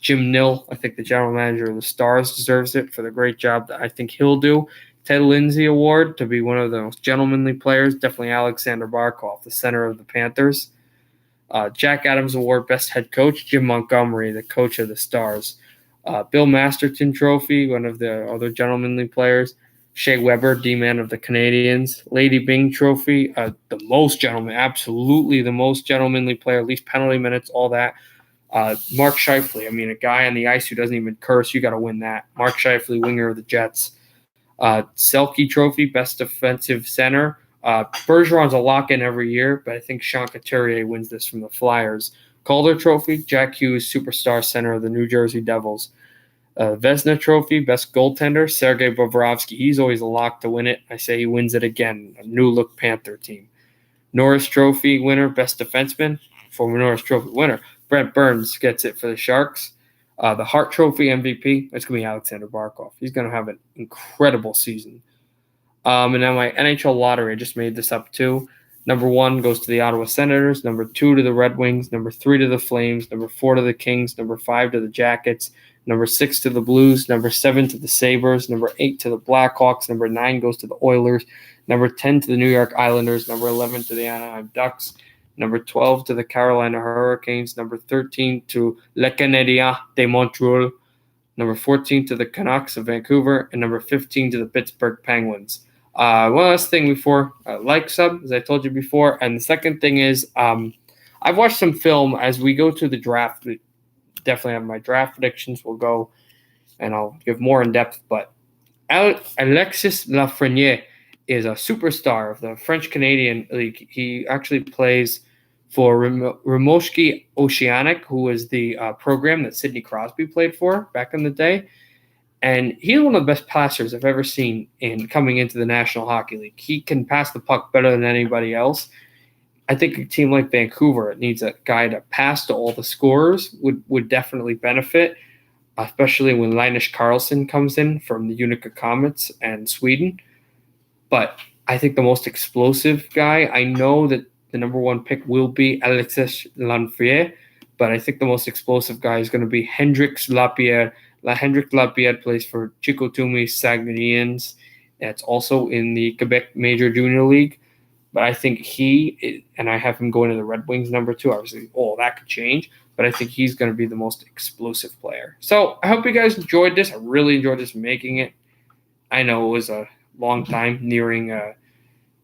[SPEAKER 2] Jim Nill. I think the general manager of the Stars deserves it for the great job that I think he'll do. Ted Lindsay Award to be one of the most gentlemanly players, definitely Alexander Barkov, the center of the Panthers. Jack Adams Award, Best Head Coach, Jim Montgomery, the coach of the Stars. Bill Masterton Trophy, one of the other gentlemanly players. Shea Weber, D-man of the Canadiens. Lady Byng Trophy, the most gentleman, absolutely the most gentlemanly player, least penalty minutes, all that. Mark Scheifele, a guy on the ice who doesn't even curse, you got to win that. Mark Scheifele, winger of the Jets. Selke Trophy, Best Defensive Center. Bergeron's a lock-in every year, but I think Sean Couturier wins this from the Flyers. Calder Trophy, Jack Hughes, Superstar Center of the New Jersey Devils. Vezina Trophy, Best Goaltender, Sergei Bobrovsky. He's always a lock to win it. I say he wins it again. A new-look Panther team. Norris Trophy winner, Best Defenseman. Former Norris Trophy winner, Brent Burns gets it for the Sharks. The Hart Trophy MVP, it's going to be Alexander Barkov. He's going to have an incredible season. And then my NHL lottery, I just made this up too. Number 1 goes to the Ottawa Senators. Number 2 to the Red Wings. Number 3 to the Flames. Number 4 to the Kings. Number 5 to the Jackets. Number 6 to the Blues. Number 7 to the Sabres. Number 8 to the Blackhawks. Number 9 goes to the Oilers. Number 10 to the New York Islanders. Number 11 to the Anaheim Ducks. Number 12 to the Carolina Hurricanes. Number 13 to Le Canadien de Montreal. Number 14 to the Canucks of Vancouver. And number 15 to the Pittsburgh Penguins. One last thing before, like sub, as I told you before. And the second thing is I've watched some film as we go to the draft. We definitely have my draft predictions. We'll go and I'll give more in depth. But Alexis Lafreniere is a superstar of the French-Canadian League. He actually plays for Rimouski Oceanic, who was the program that Sidney Crosby played for back in the day. And he's one of the best passers I've ever seen in coming into the National Hockey League. He can pass the puck better than anybody else. I think a team like Vancouver needs a guy to pass to all the scorers would definitely benefit, especially when Linus Karlsson comes in from the Unica Comets and Sweden. But I think the most explosive guy, I know that the number 1 pick will be Alexis Lafreniere, but I think the most explosive guy is going to be Hendrix Lapierre. Hendrik Lapierre plays for Chicoutimi Saguenayens. That's also in the Quebec Major Junior League. But I think and I have him going to the Red Wings number 2. Obviously, that could change. But I think he's going to be the most explosive player. So I hope you guys enjoyed this. I really enjoyed this making it. I know it was a long time, nearing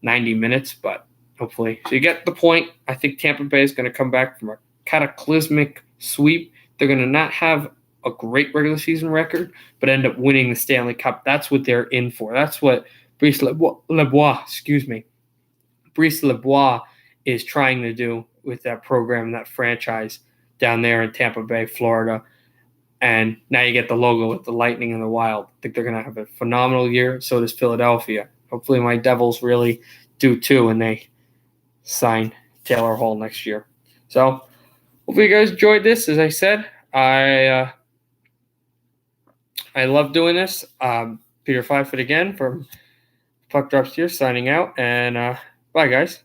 [SPEAKER 2] 90 minutes, but hopefully. So you get the point. I think Tampa Bay is going to come back from a cataclysmic sweep. They're going to not have a great regular season record, but end up winning the Stanley Cup. That's what they're in for. That's what Brice Lebois is trying to do with that program, that franchise down there in Tampa Bay, Florida. And now you get the logo with the Lightning and the Wild. I think they're going to have a phenomenal year. So does Philadelphia. Hopefully my Devils really do too, and they sign Taylor Hall next year. So hopefully you guys enjoyed this. As I said, I love doing this. Peter Fivefoot again from Puck Drops here, signing out. And bye, guys.